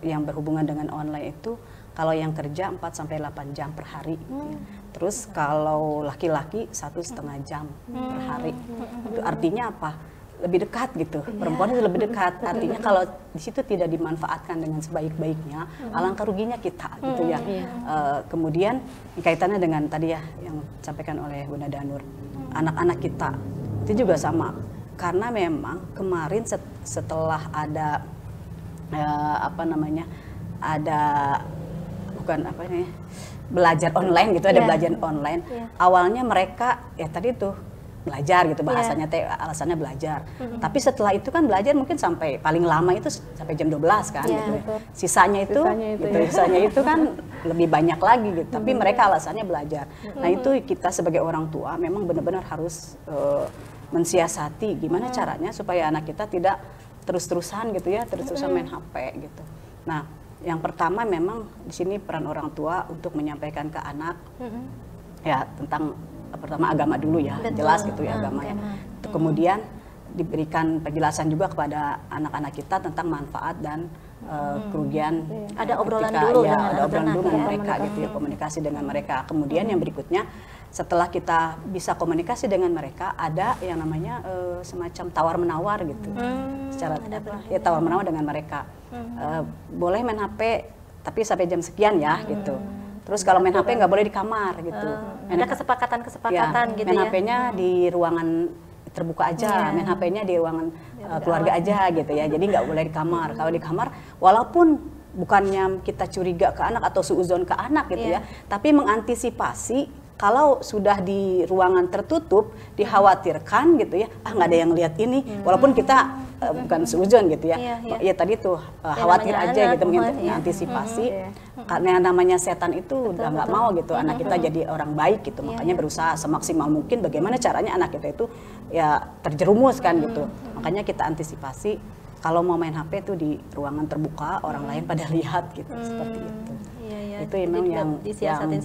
yang berhubungan dengan online itu, kalau yang kerja 4-8 jam per hari. Terus kalau laki-laki 1,5 jam per hari. Itu artinya apa? Lebih dekat gitu. Perempuan itu lebih dekat. Artinya kalau di situ tidak dimanfaatkan dengan sebaik-baiknya, alangkah ruginya kita gitu ya. Kemudian kaitannya dengan tadi ya yang disampaikan oleh Bunda Danur, anak-anak kita itu juga sama, karena memang kemarin setelah ada belajar online gitu, ada belajar online. Awalnya mereka ya tadi tuh belajar gitu, bahasanya alasannya belajar. Tapi setelah itu kan belajar mungkin sampai paling lama itu sampai jam 12 kan gitu. Sisanya itu kan lebih banyak lagi gitu. Tapi mereka alasannya belajar. Nah, itu kita sebagai orang tua memang benar-benar harus mensiasati gimana caranya supaya anak kita tidak terus-terusan gitu ya, terus-terusan main HP gitu. Nah, yang pertama memang di sini peran orang tua untuk menyampaikan ke anak ya tentang pertama agama dulu ya. Betul. Jelas gitu ya agamanya. Kemudian diberikan penjelasan juga kepada anak-anak kita tentang manfaat dan kerugian. Ada obrolan ketika, dulu ya, dengan ada obrolan anak-anak dulu dengan ya. mereka gitu ya, komunikasi dengan mereka. Kemudian yang berikutnya, setelah kita bisa komunikasi dengan mereka, ada yang namanya semacam tawar menawar gitu. Secara ya, tawar menawar dengan mereka. Boleh main HP tapi sampai jam sekian ya gitu. Terus kalau main HP nggak boleh di kamar gitu. Ada kesepakatan-kesepakatan gitu main ya. HP-nya di ruangan terbuka aja, main HP-nya di ruangan keluarga aja gitu ya. Jadi nggak boleh di kamar. Kalau di kamar, walaupun bukannya kita curiga ke anak atau suuzon ke anak gitu ya, tapi mengantisipasi kalau sudah di ruangan tertutup, dikhawatirkan gitu ya, nggak ada yang lihat ini, walaupun kita bukan suuzon gitu ya, ya tadi tuh khawatir aja gitu, mengantisipasi, karena yang namanya setan itu udah nggak mau gitu, anak kita jadi orang baik gitu, makanya berusaha semaksimal mungkin bagaimana caranya anak kita itu ya terjerumus kan gitu, makanya kita antisipasi kalau mau main HP itu di ruangan terbuka, orang lain pada lihat gitu, seperti itu. Itu memang yang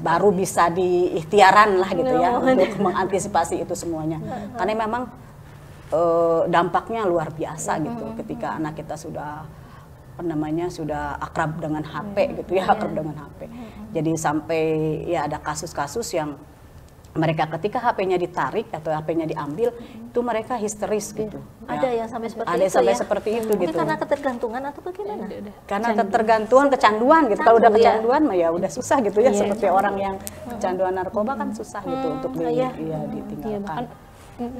baru bisa diikhtiaran lah gitu ya untuk mengantisipasi itu semuanya. Karena memang dampaknya luar biasa gitu ketika anak kita sudah sudah akrab dengan HP gitu ya, akrab dengan HP. Jadi sampai ya ada kasus-kasus yang mereka ketika HP-nya ditarik atau HP-nya diambil, itu mereka histeris gitu. Ada yang sampai seperti ada itu sampai ya? seperti itu Mungkin gitu. karena ketergantungan atau bagaimana? Karena ketergantungan, kecanduan gitu. Kalau udah kecanduan mah ya udah susah gitu ya. Seperti orang yang kecanduan narkoba kan susah gitu untuk ditinggalkan. Bahkan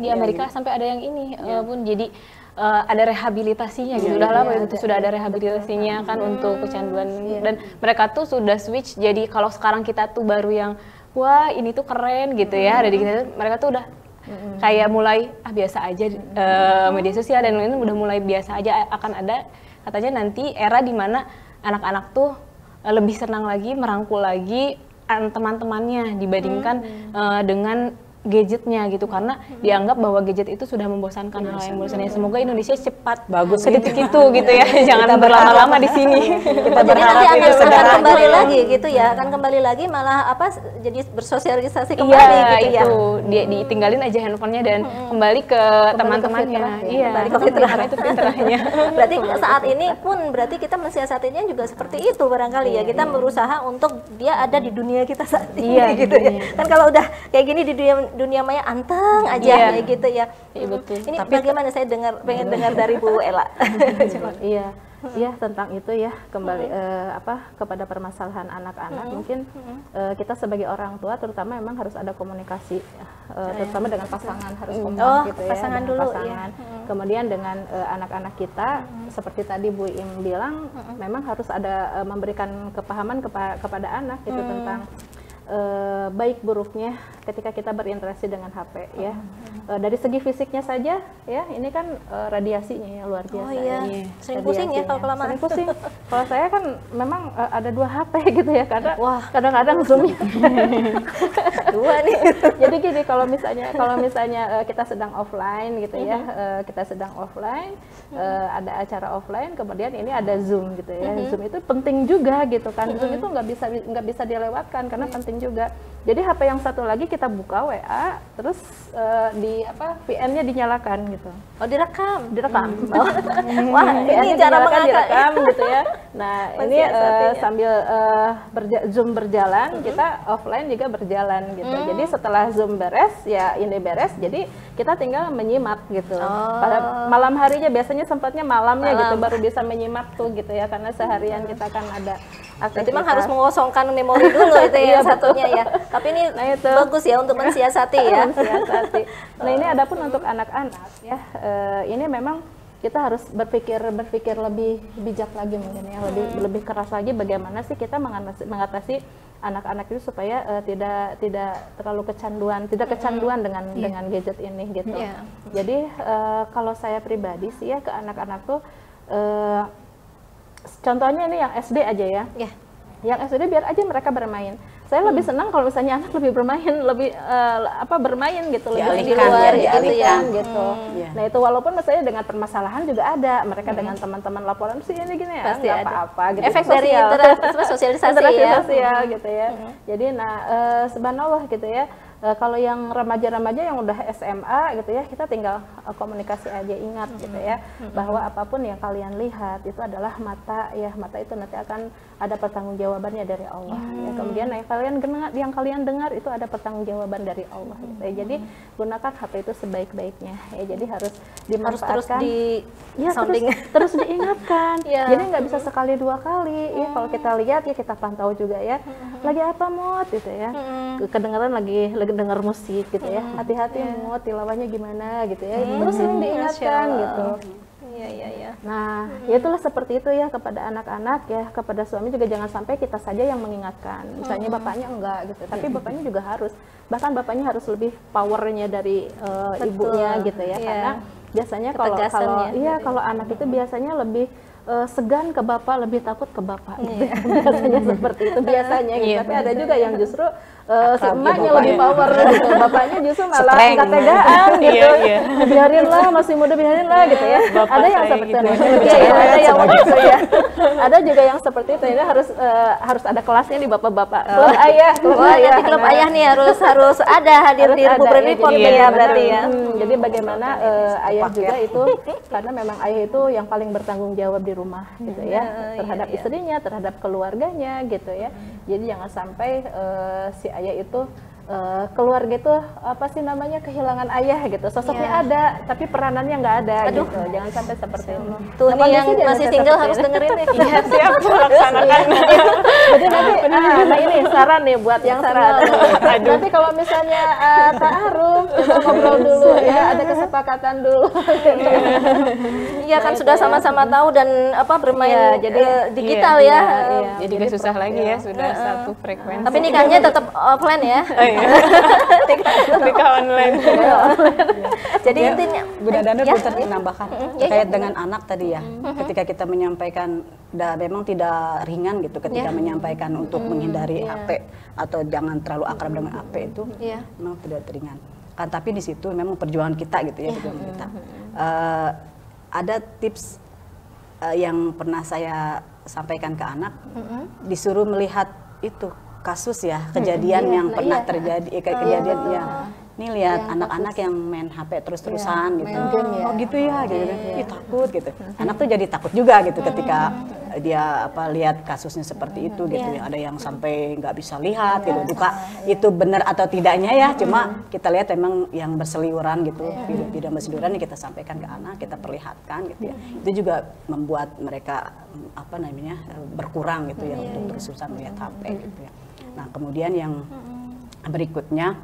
di Amerika sampai ada yang ini pun jadi ada rehabilitasinya gitu. Udah lama itu sudah ada rehabilitasinya kan untuk kecanduan. Dan mereka tuh sudah switch, jadi kalau sekarang kita tuh baru yang wah ini tuh keren gitu ya, dari kita mereka tuh udah kayak mulai biasa aja, media sosial dan lain-lain udah mulai biasa aja. Akan ada katanya nanti era di mana anak-anak tuh lebih senang lagi, merangkul lagi teman-temannya dibandingkan dengan gadgetnya gitu, karena dianggap bahwa gadget itu sudah membosankan, hal yang membosankan. Semoga Indonesia cepat bagus ke titik itu gitu ya, jangan berlama-lama di sini. Kita Jadi berharap nanti itu akan segera kembali lagi gitu ya, akan kembali lagi malah jadi bersosialisasi kembali Iya, gitu ya. itu dia ditinggalin aja handphonenya dan kembali ke teman-temannya. Iya, kembali ke fitrah. itu fitrahnya. Berarti saat ini pun berarti kita mensiasatinya juga seperti itu barangkali ya. Kita berusaha untuk dia ada di dunia kita saat ini gitu ya. Kan kalau udah kayak gini di dunia maya anteng aja kayak gitu ya. Iya betul. Ini bagaimana saya pengen dengar dari Bu Ella. Iya tentang itu ya, kembali kepada permasalahan anak-anak. Mungkin kita sebagai orang tua terutama memang harus ada komunikasi, terutama dengan pasangan, harus komunikasi gitu ya, pasangan dengan dulu, pasangan. Kemudian dengan anak-anak kita, seperti tadi Bu Im bilang, memang harus ada memberikan kepahaman kepada anak gitu tentang baik buruknya ketika kita berinteraksi dengan HP ya. Dari segi fisiknya saja ya, ini kan radiasinya ya luar biasa. Oh iya, sering pusing ya kalau kelamaan. Sering pusing. Kalau saya kan memang ada 2 HP gitu ya, karena kadang-kadang zoomnya dua nih. Jadi gini, kalau misalnya kita sedang offline gitu ya, kita sedang offline, ada acara offline, kemudian ini ada Zoom gitu ya. Zoom itu penting juga gitu kan. Zoom itu nggak bisa dilewatkan karena penting juga. Jadi HP yang satu lagi kita buka WA, terus VN-nya dinyalakan gitu. Oh direkam. Wah, ini cara direkam gitu ya. Nah ini sambil Zoom berjalan, kita offline juga berjalan gitu. Jadi setelah Zoom beres, ya ini beres, jadi kita tinggal menyimak gitu. Pada malam harinya, biasanya sempatnya malamnya gitu baru bisa menyimak tuh gitu ya, karena seharian kita kan ada aktivitas. Memang harus mengosongkan memori dulu itu ya satunya ya. Tapi ini bagus ya untuk mensiasati ya. Nah ini adapun untuk anak-anak ya, ini memang kita harus berpikir lebih bijak lagi mungkin ya, lebih keras lagi bagaimana sih kita mengatasi anak-anak itu supaya tidak terlalu kecanduan dengan gadget ini gitu. Jadi kalau saya pribadi sih ya, ke anak-anak tuh contohnya ini yang SD aja ya. Yang SD biar aja mereka bermain. Saya lebih senang kalau misalnya anak lebih bermain gitu, lebih di luar gitu ya gitu. Nah itu walaupun misalnya dengan permasalahan juga ada, mereka dengan teman-teman laporan sih ini gini ya, nggak apa-apa gitu. Efek dari sosialisasi interaksi ya. sosial gitu ya. Jadi subhanallah gitu ya. Kalau yang remaja-remaja yang udah SMA gitu ya, kita tinggal komunikasi aja, ingat gitu ya, bahwa apapun yang kalian lihat itu adalah mata ya, mata itu nanti akan ada pertanggungjawabannya dari Allah. Ya. Kemudian yang kalian dengar itu ada pertanggungjawaban dari Allah. Gitu ya. Jadi gunakan HP itu sebaik-baiknya. Ya, jadi harus dimanfaatkan. Terus diingatkan. Jadi nggak bisa sekali dua kali. Ya, kalau kita lihat ya kita pantau juga ya. Lagi apa Mut gitu ya. Kedengaran lagi dengar musik gitu ya. Hati-hati Mut, tilawahnya gimana gitu ya. Terus sering diingatkan gitu. Iya. Nah, ya itulah seperti itu ya kepada anak-anak ya, kepada suami juga jangan sampai kita saja yang mengingatkan. Misalnya bapaknya enggak gitu, tapi bapaknya juga harus. Bahkan bapaknya harus lebih powernya dari ibunya gitu ya. Karena biasanya kalau anak itu biasanya lebih segan ke bapak, lebih takut ke bapak. Gitu. Biasanya seperti itu biasanya gitu. Tapi ada juga yang justru si emaknya lebih power gitu. Bapaknya justru malah nggak tegaan gitu. Biarinlah, masih muda biarinlah gitu ya. Ada yang seperti itu. Ada yang begitu ya. Ada juga yang seperti itu. Ini harus ada kelasnya di bapak-bapak. Klub ayah, Nanti klub ayah nih harus ada hadir di Buber Report ya berarti ya. Jadi bagaimana ayah juga itu, karena memang ayah itu yang paling bertanggung jawab di rumah gitu ya, terhadap istrinya, terhadap keluarganya gitu ya. Jadi jangan sampai si ayah itu keluarga itu apa sih namanya, kehilangan ayah gitu, sosoknya ada tapi peranannya nggak ada. Gitu, jangan sampai seperti itu. Tuh nih yang masih single harus dengerin nih. Iya, siap laksanakan. Jadi nanti nah ini saran nih buat yang single. Nanti kalau misalnya ta'aruf kita ngobrol dulu ya, ada kesepakatan dulu. Iya kan sudah sama-sama tahu dan bermain jadi digital ya. Jadi gak susah lagi ya, sudah satu frekuensi. Tapi nikahnya tetap offline ya. Nikah online. Jadi intinya Bunda Danur bisa menambahkan terkait dengan anak tadi ya. Ketika kita menyampaikan, memang tidak ringan gitu ketika menyampaikan untuk menghindari HP atau jangan terlalu akrab dengan HP itu, memang tidak ringan. Kan tapi di situ memang perjuangan kita gitu ya, perjuangan kita. Ada tips yang pernah saya sampaikan ke anak, disuruh melihat itu kasus ya, kejadian yang pernah terjadi, kejadian ini lihat anak-anak yang main HP terus-terusan gitu. Oh gitu ya, gitu. Ih, takut gitu. Anak tuh jadi takut juga gitu ketika dia lihat kasusnya seperti itu gitu ya. Ada yang sampai nggak bisa lihat gitu. Duka itu benar atau tidaknya ya, cuma kita lihat memang yang berseliweran gitu, video berseliweran yang kita sampaikan ke anak, kita perlihatkan gitu ya. Itu juga membuat mereka berkurang gitu ya untuk terus-terusan melihat HP gitu ya. Nah, kemudian yang berikutnya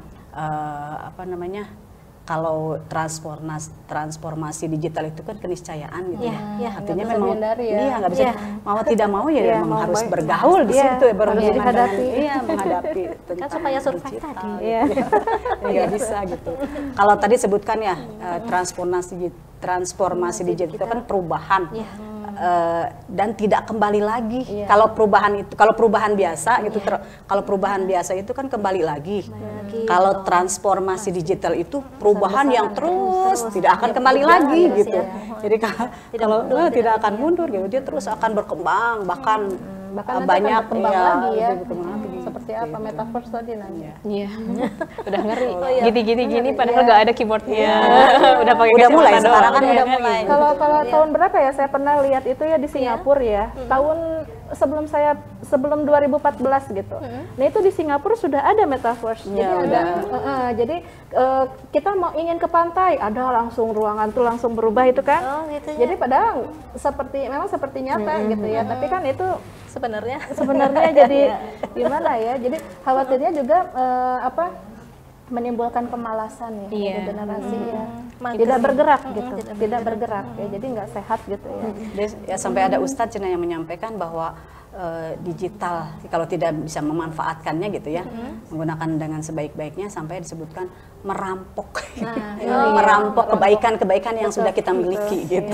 kalau transformasi digital itu kan keniscayaan gitu ya. Artinya memang nggak bisa mau tidak mau ya memang harus bergaul di situ ya, baru menghadapi kan supaya survive tadi. Nggak bisa gitu. Kalau tadi sebutkan ya transformasi digital itu kan perubahan. Dan tidak kembali lagi. Kalau perubahan biasa gitu, kalau perubahan biasa itu kan kembali lagi. Kalau transformasi digital itu perubahan yang terus tidak akan kembali lagi gitu. Jadi kalau tidak akan mundur gitu, dia terus akan berkembang, bahkan banyak berkembang lagi ya. Seperti apa metaverse tadi nanya. Iya. Udah ngeri. Gini padahal nggak ada keyboardnya. Udah mulai sekarang kan udah mulai. Kalau tahun berapa ya saya pernah lihat itu ya di Singapura ya. Tahun sebelum 2014 gitu. Nah itu di Singapura sudah ada metaverse. Jadi kita mau ingin ke pantai, ada langsung ruangan tuh langsung berubah itu kan. Jadi padahal memang seperti nyata gitu ya. Tapi kan itu sebenarnya jadi gimana ya? Jadi khawatirnya juga menimbulkan kemalasan ya dari generasi ya. Tidak bergerak gitu, tidak bergerak ya. Jadi nggak sehat gitu ya. Sampai ada Ustadz Cina yang menyampaikan bahwa digital kalau tidak bisa memanfaatkannya gitu ya, menggunakan dengan sebaik-baiknya sampai disebutkan merampok, merampok kebaikan-kebaikan yang sudah kita miliki gitu.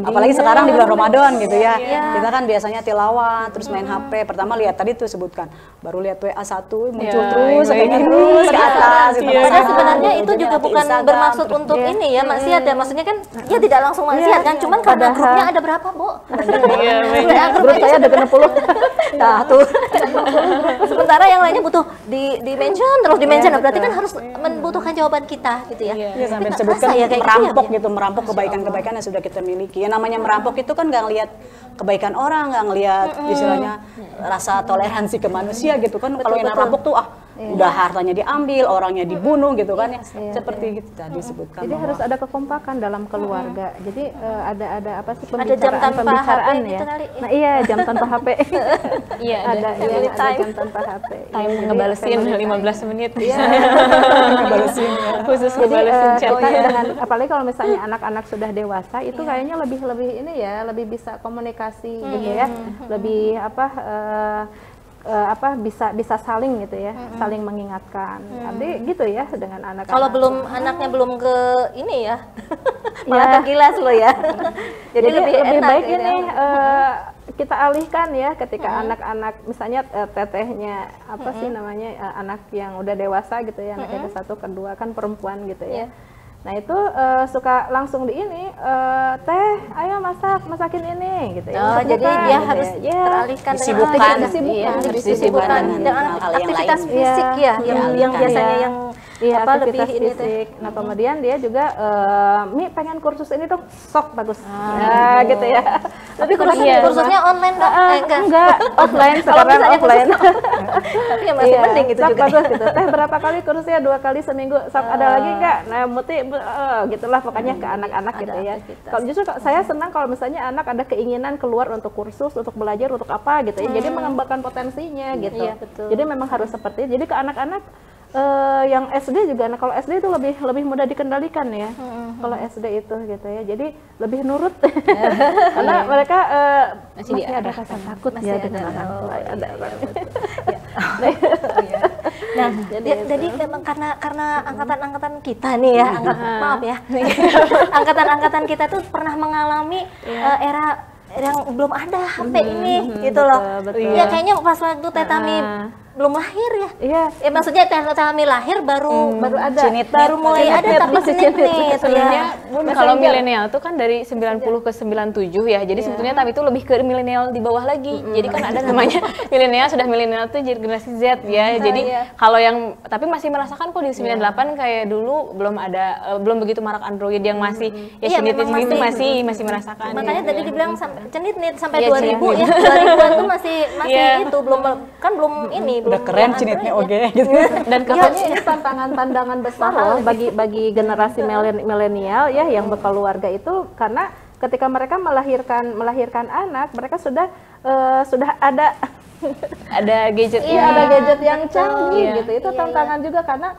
Apalagi sekarang di bulan Ramadan gitu ya, kita kan biasanya tilawah terus main HP. Pertama lihat tadi tuh sebutkan, baru lihat WA 1 muncul terus ke atas. Sebenarnya itu juga bukan bermaksud untuk ini ya maksiat ya, maksudnya kan ya tidak langsung maksiat kan, cuman karena grupnya ada berapa Bu? Grup saya 60. Nah, tuh. Sementara yang lainnya butuh di mention terus di mention. Berarti kan harus membutuhkan jawaban kita gitu ya. Iya, sampai Tapi nggak disebutkan kerasa ya kayak merampok gitu ya. gitu, merampok kebaikan-kebaikan yang sudah kita miliki. Ya namanya merampok itu kan nggak ngelihat kebaikan orang, nggak ngelihat istilahnya rasa toleransi ke manusia gitu kan. Kalau yang merampok tuh udah hartanya diambil, orangnya dibunuh gitu kan ya. Seperti gitu tadi disebutkan. Jadi bahwa harus ada kekompakan dalam keluarga. Jadi ada apa sih Ada jam tanpa pembicaraan HP ya. gitu kali. Nah iya, jam tanpa HP. Iya, ada family ada time. jam tanpa HP. time Jadi ngebalesin family time. 15 menit. Iya. ngebalesin ya. Khusus Jadi ngebalesin kita chatnya. dengan apalagi kalau misalnya anak-anak sudah dewasa itu kayaknya lebih ini ya, lebih bisa komunikasi gitu ya. Lebih bisa saling gitu ya, saling mengingatkan. Jadi gitu ya dengan anak-anak. Kalau anaknya belum ke ini ya, malah tergilas lo ya. Jadi lebih enak baik gitu ini ya. kita alihkan ya ketika anak-anak misalnya tetehnya apa sih namanya anak yang udah dewasa gitu ya, anak yang ke-1, ke-2 kan perempuan gitu ya. Nah itu suka langsung di ini, teh ayo masakin ini gitu ya. Oh, jadi Bukan, dia gitu harus ya. teralihkan Disibukkan. dengan Disibukkan dengan hal-hal yang aktivitas lain. fisik ya, yang biasanya Iya. yang Iya, apa lebih aktivitas ini teh. fisik. Nah kemudian dia juga Mi pengen kursus ini dong, sok bagus. Nah gitu ya. Tapi kursusnya online dong? Enggak, offline Kalau sekarang misalnya offline. Tapi ya masih mending itu sok juga. bagus gitu. Teh berapa kali kursusnya? 2 kali seminggu. Sok ada lagi enggak? Nah Muti gitulah pokoknya ke anak-anak ada gitu ya. aktivitas. Kalau justru saya senang kalau misalnya anak ada keinginan keluar untuk kursus, untuk belajar, untuk apa gitu ya. Jadi mengembangkan potensinya gitu. Iya, betul. Jadi memang harus seperti itu. Jadi ke anak-anak yang SD juga, nah kalau SD itu lebih mudah dikendalikan ya. Kalau SD itu gitu ya, jadi lebih nurut karena mereka masih ada rasa takut Masih ya ada. dengan orang tua. Ada. Nah, jadi memang karena angkatan-angkatan kita nih ya, maaf ya, angkatan-angkatan kita tuh pernah mengalami era yang belum ada HP ini gitu loh. betul. Iya, kayaknya pas waktu Tetami belum lahir ya. Iya. Ya maksudnya Tetami lahir baru ada. baru mulai ada tapi cenit-cenit ya. Sebenarnya Bun, kalau milenial tuh kan dari 90 ke 97 ya. Jadi sebetulnya Tam itu lebih ke milenial di bawah lagi. Jadi kan ada namanya milenial, sudah milenial tuh generasi Z ya. Jadi kalau yang tapi masih merasakan kok di 98 kayak dulu belum begitu marak Android yang masih Iya, memang cenit-cenit itu masih merasakan. Makanya tadi dibilang cenit-cenit sampai Iya, 2000 ya. 2000-an tuh masih itu belum ini Udah belum keren Android cenitnya ya. oke gitu. Dan katanya ini tantangan besar loh bagi generasi milenial ya yang berkeluarga itu, karena ketika mereka melahirkan anak, mereka sudah ada gadget ada gadget yang canggih Iya. gitu. Itu tantangan juga karena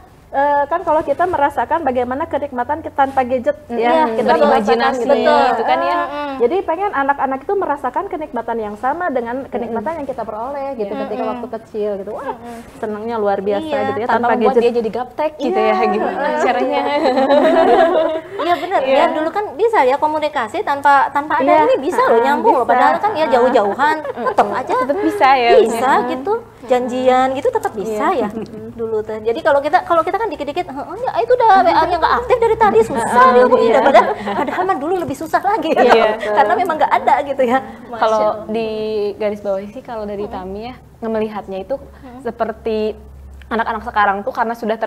kan kalau kita merasakan bagaimana kenikmatan kita tanpa gadget ya, kita berimajinasi merasakan gitu. itu kan ya. Jadi pengen anak-anak itu merasakan kenikmatan yang sama dengan kenikmatan yang kita peroleh gitu ketika waktu kecil gitu. Wah, senangnya luar biasa Iya, gitu ya tanpa tanpa membuat gadget. dia jadi gaptek gitu ya, gimana caranya. Iya benar, ya dulu kan bisa ya komunikasi tanpa ada Iya. ini bisa loh nyambung loh. Bisa. Padahal kan ya jauh-jauhan tetap aja Tetap bisa ya. bisa gitu, janjian gitu tetap bisa ya dulu tuh. Jadi kalau kita kan dikit-dikit, ya itu udah WA-nya nggak aktif dari tadi, susah dihubungi. Padahal mah dulu lebih susah lagi ya, Iya. karena memang nggak ada gitu ya. Kalau di garis bawah sih kalau dari Tami ya melihatnya itu seperti anak-anak sekarang tuh karena sudah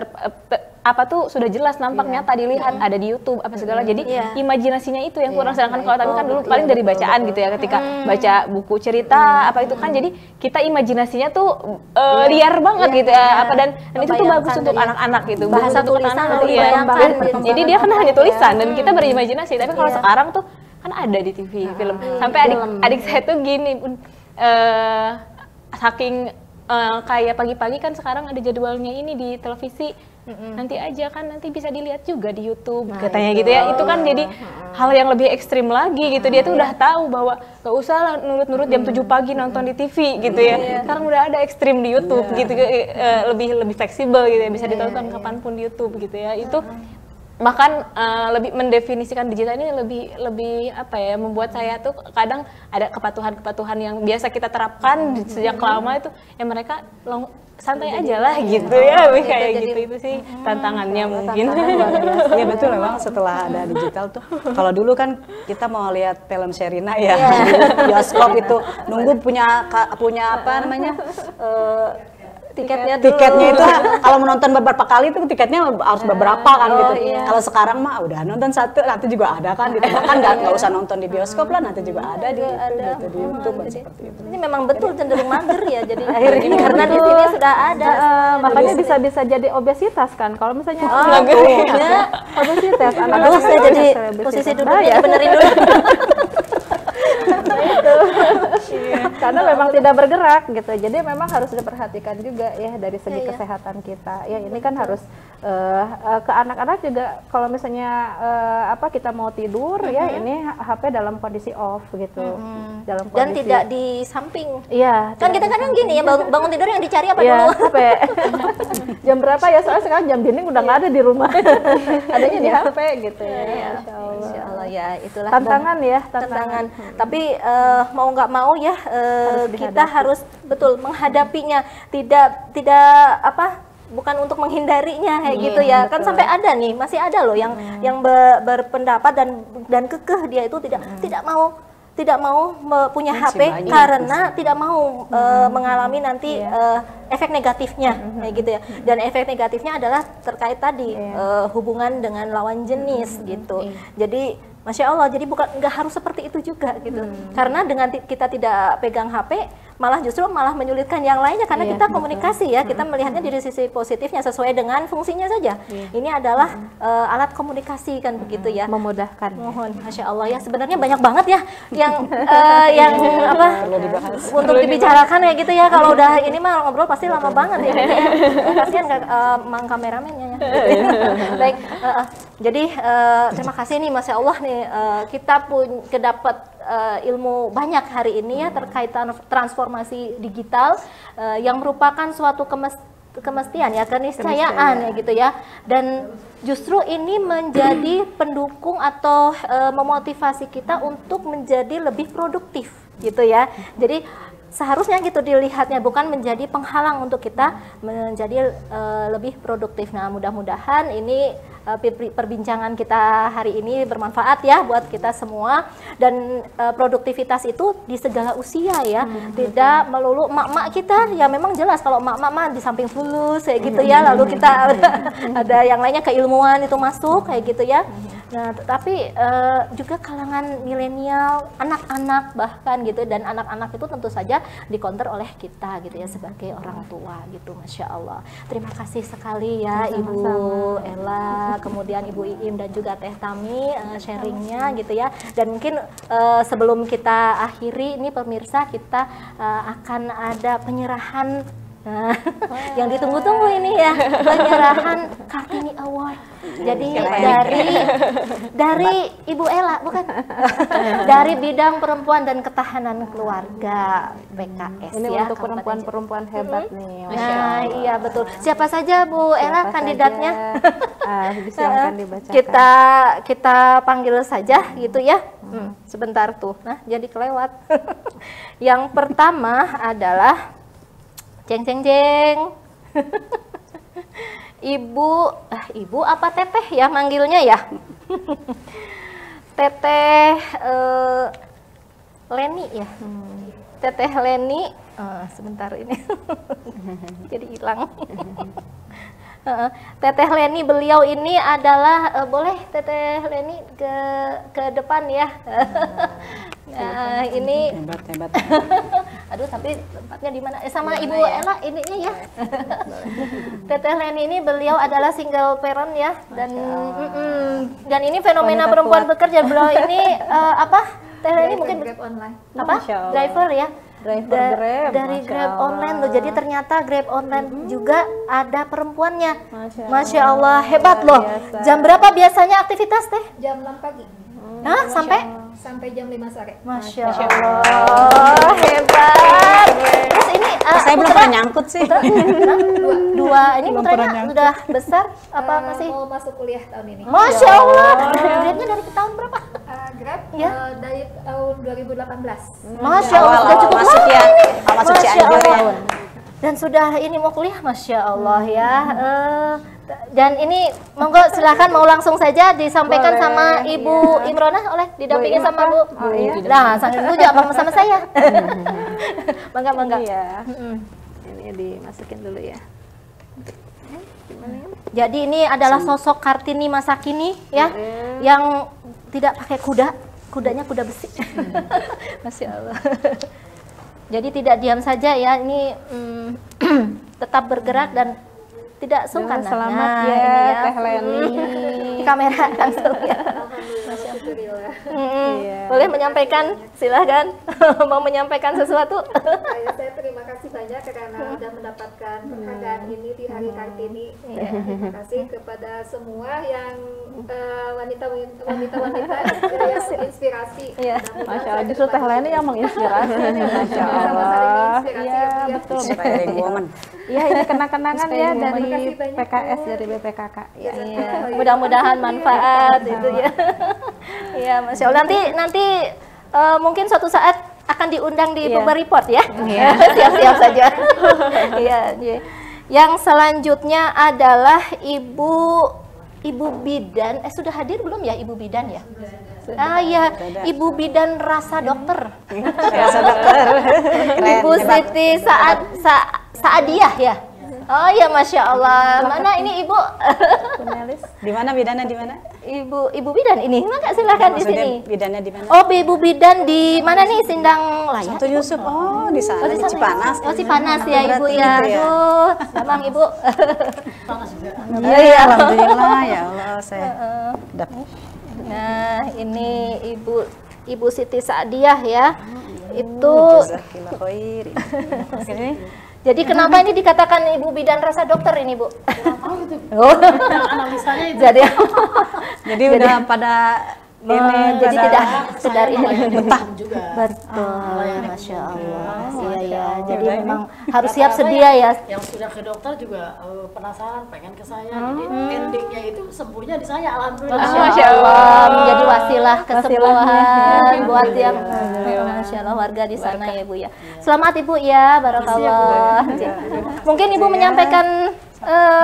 sudah jelas nampak nyata dilihat ada di YouTube apa segala, jadi imajinasinya itu yang kurang. Sedangkan kalau Tami kan dulu paling dari bacaan gitu ya, ketika baca buku cerita apa itu kan, jadi kita imajinasinya tuh liar banget gitu ya apa, dan itu tuh bagus untuk anak-anak gitu, Bahasa bagus untuk tulisan anak-anak, lebih iya. bayangkan gitu. Jadi dia kan hanya tulisan dan kita berimajinasi, tapi kalau sekarang tuh kan ada di TV film. Sampai adik saya tuh gini Bun, saking kayak pagi-pagi kan sekarang ada jadwalnya ini di televisi, nanti aja kan nanti bisa dilihat juga di YouTube katanya gitu ya. Itu kan jadi hal yang lebih ekstrim lagi gitu. Dia tuh udah tahu bahwa gak usah lah nurut-nurut jam 7 pagi nonton di TV gitu ya. Sekarang udah ada ekstrim di YouTube gitu, lebih fleksibel gitu ya, bisa ditonton kapanpun di YouTube gitu ya. Itu bahkan lebih mendefinisikan digital ini lebih apa ya, membuat saya tuh kadang ada kepatuhan yang biasa kita terapkan sejak lama itu ya mereka santai aja lah gitu ya, kayak gitu. Itu sih tantangannya mungkin. Iya betul, memang setelah ada digital tuh, kalau dulu kan kita mau lihat film Sherina ya di bioskop itu nunggu punya apa namanya tiketnya itu kalau menonton beberapa kali itu tiketnya harus beberapa kan gitu. Kalau sekarang mah udah nonton satu nanti juga ada kan gitu. Kan nggak usah nonton di bioskop lah, nanti juga ada di YouTube seperti itu. Ini memang betul cenderung mager ya, jadi akhirnya karena di sini sudah ada. Makanya bisa jadi obesitas kan kalau misalnya obesitas anak Aduh, saya jadi posisi duduknya benerin dulu. Karena memang tidak bergerak gitu, jadi memang harus diperhatikan juga ya dari segi kesehatan kita ya. Ini kan harus ke anak-anak juga, kalau misalnya kita mau tidur ya, ini HP dalam kondisi off gitu, dalam kondisi, dan tidak di samping. Iya, kan kita kadang gini ya, bangun tidur yang dicari apa dulu? HP. Jam berapa ya, soalnya sekarang jam dinding udah nggak ada di rumah, adanya di HP gitu ya. Insya Allah ya, itulah tantangan ya, tantangan. Tapi mau nggak mau ya, kita harus betul menghadapinya, tidak bukan untuk menghindarinya kayak gitu ya. Kan sampai ada nih, masih ada loh yang berpendapat dan kekeh dia itu tidak mau punya HP karena tidak mau mengalami nanti efek negatifnya kayak gitu ya. Dan efek negatifnya adalah terkait tadi hubungan dengan lawan jenis gitu. Jadi Masya Allah, jadi nggak harus seperti itu juga gitu. Karena dengan kita tidak pegang HP, justru malah menyulitkan yang lainnya, karena kita komunikasi ya, kita melihatnya dari sisi positifnya sesuai dengan fungsinya saja. Ini adalah alat komunikasi kan begitu ya. Memudahkan. Mohon, Masya Allah ya, sebenarnya banyak banget ya yang untuk dibicarakan ya gitu ya. Kalau udah ini mah ngobrol pasti lama banget ya. Gitu ya. Kasihan mang kameramennya ya. Baik, jadi terima kasih nih Masya Allah nih, kita pun kedapat ilmu banyak hari ini ya terkait transformasi digital yang merupakan suatu keniscayaan ya gitu ya. Dan justru ini menjadi pendukung atau memotivasi kita untuk menjadi lebih produktif gitu ya. Jadi seharusnya gitu dilihatnya, bukan menjadi penghalang untuk kita menjadi lebih produktif. Nah, mudah-mudahan ini perbincangan kita hari ini bermanfaat ya buat kita semua, dan produktivitas itu di segala usia ya, tidak melulu emak-emak kita ya. Memang jelas kalau emak-emak di samping fulus kayak gitu ya, lalu kita ada yang lainnya, keilmuan itu masuk kayak gitu ya. Nah, tetapi juga kalangan milenial, anak-anak bahkan gitu, dan anak-anak itu tentu saja dikonter oleh kita gitu ya sebagai orang tua gitu. Masya Allah. Terima kasih sekali ya Ibu Ella, kemudian Ibu Iim dan juga Teh Tami sharingnya gitu ya. Dan mungkin sebelum kita akhiri ini pemirsa, kita akan ada penyerahan yang ditunggu-tunggu ini ya, penyerahan Kartini Award. Jadi dari Ibu Ella, bukan, dari bidang perempuan dan ketahanan keluarga PKS. Ini ya, untuk perempuan-perempuan hebat nih. Nah, iya betul. Siapa saja Bu Ella kandidatnya? Silakan dibacakan. Kita panggil saja gitu ya. Sebentar tuh. Nah, jadi kelewat. Yang pertama adalah jeng. Ibu apa Teteh ya manggilnya ya? Teteh Leni ya. Teteh Leni, sebentar ini jadi hilang. Teteh Leni, beliau ini adalah boleh Teteh Leni ke depan ya. Nah, ini hebat. Aduh, tapi tempatnya di mana? Sama Ibu Ella ininya ya. Teteh Leni ini beliau adalah single parent ya, dan ini fenomena perempuan bekerja. Beliau ini apa? Teteh Leni mungkin Grab online. Apa? Driver ya. Grab. Dari Grab online loh. Jadi ternyata Grab online juga ada perempuannya. Masya Allah, hebat loh. Jam berapa biasanya aktivitas Teh? Jam 6 pagi. Hah? Sampai jam 5 sore. Masya Allah, hebat. Terus ini Saya belum pernah nyangkut sih. Dua. Ini putranya sudah besar apa masih? Mau masuk kuliah tahun ini. Masya Allah. Grade-nya dari tahun berapa? Grade Ya. dari tahun 2018. Masya Allah, sudah cukup masuk lama ya. ini. Masuk Masya Cianjur ya. Allah. Dan sudah ini mau kuliah, Masya Allah ya. Dan ini monggo silakan mau langsung saja disampaikan sama Ibu Imronah oleh didampingi sama Bu. Nah, sambil Bu juga sama saya. Bangga. Iya. Ini dimasukin dulu ya. Jadi ini adalah sosok Kartini masa kini ya, yang tidak pakai kuda, kudanya kuda besi. Masya Allah. Jadi tidak diam saja ya, ini tetap bergerak dan tidak sungkan. Selamat Nah, ya, ini Teh Leni. Di kamera langsung ya. Alhamdulillah. Boleh menyampaikan, silahkan. Mau menyampaikan sesuatu? Saya terima kasih banyak karena sudah mendapatkan penghargaan ini di Hari Kartini. Terima kasih kepada semua yang wanita-wanita yang menginspirasi. Iya. Masya Allah, justru Teh Leni yang menginspirasi. Masya Allah. Iya, betul. Inspiring woman. Iya, ini kenang-kenangan ya dari kasih banyak, PKS, dari BPKK. Iya. Mudah-mudahan manfaat itu ya. Iya, Masya Allah. Nanti mungkin suatu saat akan diundang di Bogor Report ya. Siap-siap saja. Iya. Yang selanjutnya adalah Ibu Bidan. Sudah hadir belum ya Ibu Bidan ya? Ya, Ibu Bidan rasa dokter. Rasa dokter. Ibu Siti Saadiah ya. Oh ya, Masya Allah. Mana ini Ibu? Di mana bidannya di mana? Ibu Bidan ini. Maka silakan di Maksudnya sini. bidannya di mana? Oh, Ibu Bidan di mana nih? Sindang Laya. Satu Yusuf. Oh, di sana di Cipanas. Oh, Cipanas ya Ibu Berarti ya. gitu ya. Aduh, Abang Ibu. Iya, alhamdulillah ya Allah saya dapat. Nah, ini Ibu Siti Saadiah ya. Itu Jazakillah khair. Ini jadi kenapa ini dikatakan Ibu Bidan rasa dokter ini, Bu? Oh, analisanya itu. jadi udah pada ini jadi pada tidak sekedar ini betah juga. betul. Masya Allah. Iya ya. Jadi memang harus siap sedia ya. Yang sudah ke dokter juga penasaran, pengen ke saya. Jadi endingnya itu sembuhnya di saya, alhamdulillah. Masya Allah, menjadi wasilah kesembuhan buat yang Masya Allah warga di sana ya Bu ya. Selamat Ibu ya, barakallah. Mungkin Ibu menyampaikan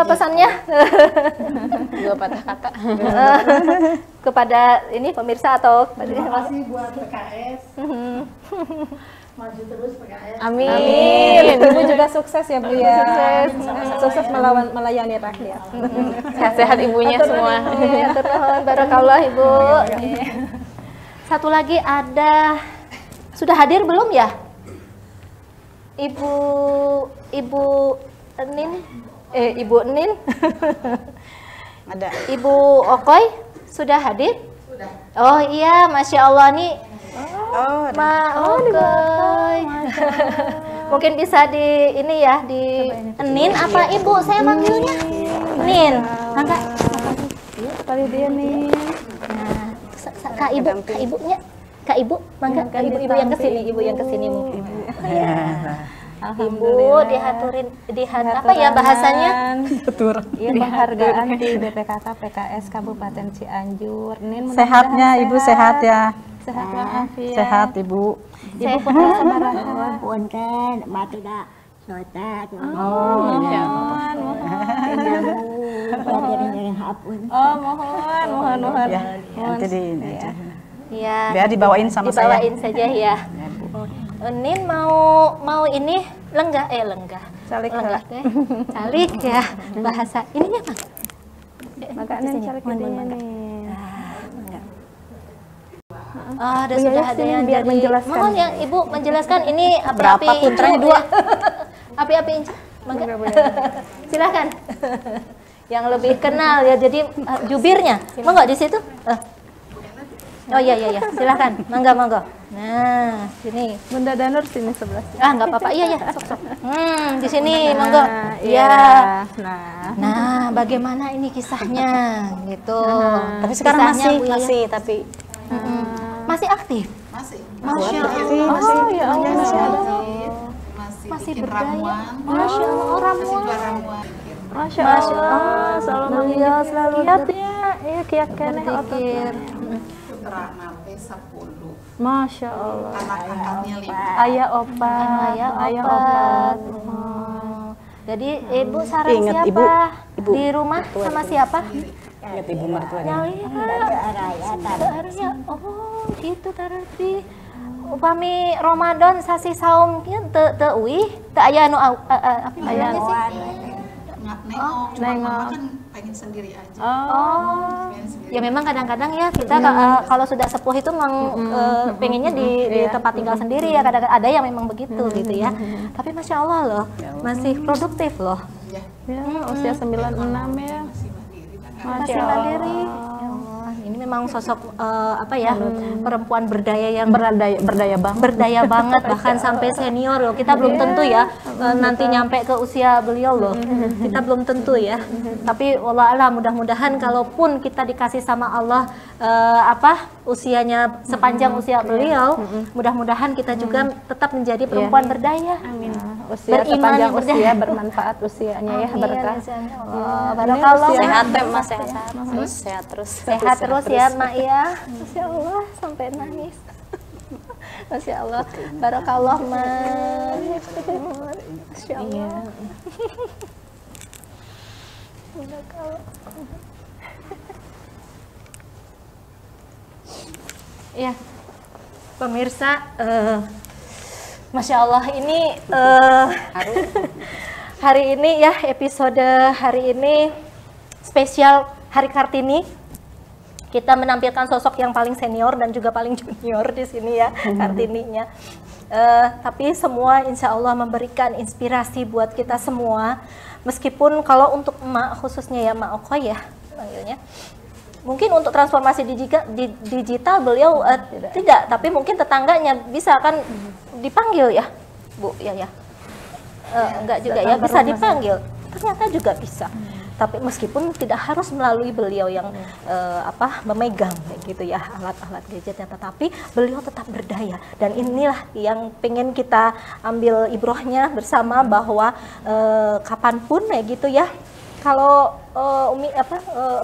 pesannya Dua patah kata. kepada ini pemirsa atau Terima kasih buat PKS. Maju terus PKS. Amin. Ibu juga sukses ya Bu ya. Sukses melayani rakyat. Sehat-sehat ibunya semua. Ya, terus barakallah Ibu. Satu lagi ada, sudah hadir belum ya? Ibu Enin? Ibu Enin? ada. Ibu Okoy sudah hadir? Sudah. Oh iya, Masya Allah nih. Oh, Okoy. Mungkin bisa di ini ya, di Enin apa Ibu? Saya manggilnya Nin. Mangga. Kali dia nih. Nah, Kak Ibunya. Kak Ibu, mangga. Ibu yang kesini, Ibu yang kesini mungkin. Ibu apa ya bahasanya? Iya, penghargaan di BPKK PKS Kabupaten Cianjur. Nin, Sehatnya Ibu sehat ya. Sehat walafiat. Sehat Ibu. Ibu putra sabaraha. Punten, matuda sotat. Mohon. Ya, nanti di ini aja. Iya. Biar dibawain sama saya. Dibawain saja ya. Nin mau ini lenggah. Calik Lenggah teh. Calik ya bahasa ininya Bang. Maka Nin calik idenya nih. Ada sudah ada yang biar jadi. menjelaskan. Mohon yang Ibu menjelaskan ini Berapa api-api putranya? incu, ya. Api-api incu. Mangga. Silakan. Yang lebih kenal ya, jadi jubirnya. Monggo di situ. Oh iya, silakan. Mangga. Nah, sini. Bunda Danur sini sebelah sini. Nggak apa-apa. Iya, sok. Di sini, monggo. Iya. Nah, bagaimana ini kisahnya gitu. Tapi sekarang Kisahnya, Bu Yaya. masih Masih aktif. Masih. Masya Allah. Oh ya Allah. Masih masih bikin berdaya. ramuan. Masya Allah, Masih ramuan. jual ramuan. Masya Masya Allah, Allah. selalu Beliau selalu kiatnya, ya kiat kene berzikir. Putra nanti 10. Masya Allah. Anak angkatnya 5. Ayah opat, Ayah opat. Jadi ibu sarang Ingat, siapa? Ibu. Di rumah sama siapa? Ingat ibu mertua Ya, dia. iya. Oh, gitu Tarati. Upami Ramadan sasi saum kieu teu uih, teu aya anu apa namanya sih? Nengok, cuma mama kan pengen sendiri aja. Oh. Pengen sendiri. Ya memang kadang-kadang ya kita kalau sudah sepuh itu memang pengennya di tempat tinggal sendiri ya, kadang-kadang ada yang memang begitu gitu ya. Tapi Masya Allah loh, masih produktif loh. Ya, Ya, usia 96 ya. Masih mandiri. Ya Allah, ini memang sosok apa ya, perempuan berdaya yang Berdaya banget. berdaya banget, bahkan sampai senior loh. Kita belum tentu ya nanti nyampe ke usia beliau loh. Kita belum tentu ya. Tapi wallahualam, mudah-mudahan kalaupun kita dikasih sama Allah usianya sepanjang usia beliau, mudah-mudahan kita juga tetap menjadi perempuan berdaya. Amin. Usia Beriman, sepanjang berdaya. usia bermanfaat usianya ya, berkah. Barakallah. Sehat ya Mas, sehat terus. Sehat terus ya Mak ya. Masya Allah, sampai nangis. Masya Allah. Barakallah Mak. Masya Allah. Barakallah. Ya, pemirsa, Masya Allah ini hari ini ya, episode hari ini spesial Hari Kartini. Kita menampilkan sosok yang paling senior dan juga paling junior di sini ya, Kartininya. Tapi semua insya Allah memberikan inspirasi buat kita semua. Meskipun kalau untuk emak khususnya ya, Mak Okoy ya panggilnya, mungkin untuk transformasi digital beliau tidak, tapi mungkin tetangganya bisa kan dipanggil ya, Bu, ya. Enggak juga ya, bisa dipanggil. Ternyata juga bisa. Tapi meskipun tidak harus melalui beliau yang memegang gitu ya alat-alat gadgetnya, tetapi beliau tetap berdaya. Dan inilah yang pengen kita ambil ibrohnya bersama, bahwa kapanpun ya gitu ya. Kalau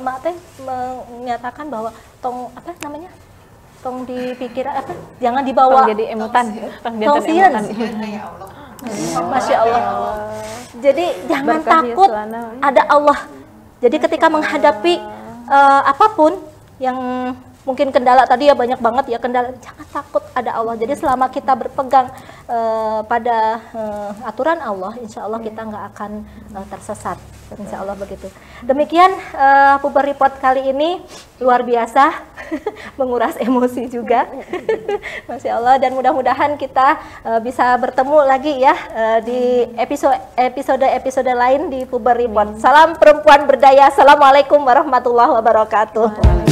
Mak teh menyatakan bahwa tong dipikir jangan dibawa Tong jadi emutan, tong sieun. Masya Allah. Jadi jangan takut, ada Allah. Jadi ketika menghadapi apapun yang mungkin kendala tadi ya, banyak banget ya kendala, jangan takut, ada Allah. Jadi selama kita berpegang pada aturan Allah, insya Allah kita nggak akan tersesat. Insya Allah begitu. Demikian Puber Report kali ini, luar biasa, menguras emosi juga. Masya Allah, dan mudah-mudahan kita bisa bertemu lagi ya di episode lain di Puber Report. Salam perempuan berdaya. Assalamualaikum warahmatullahi wabarakatuh.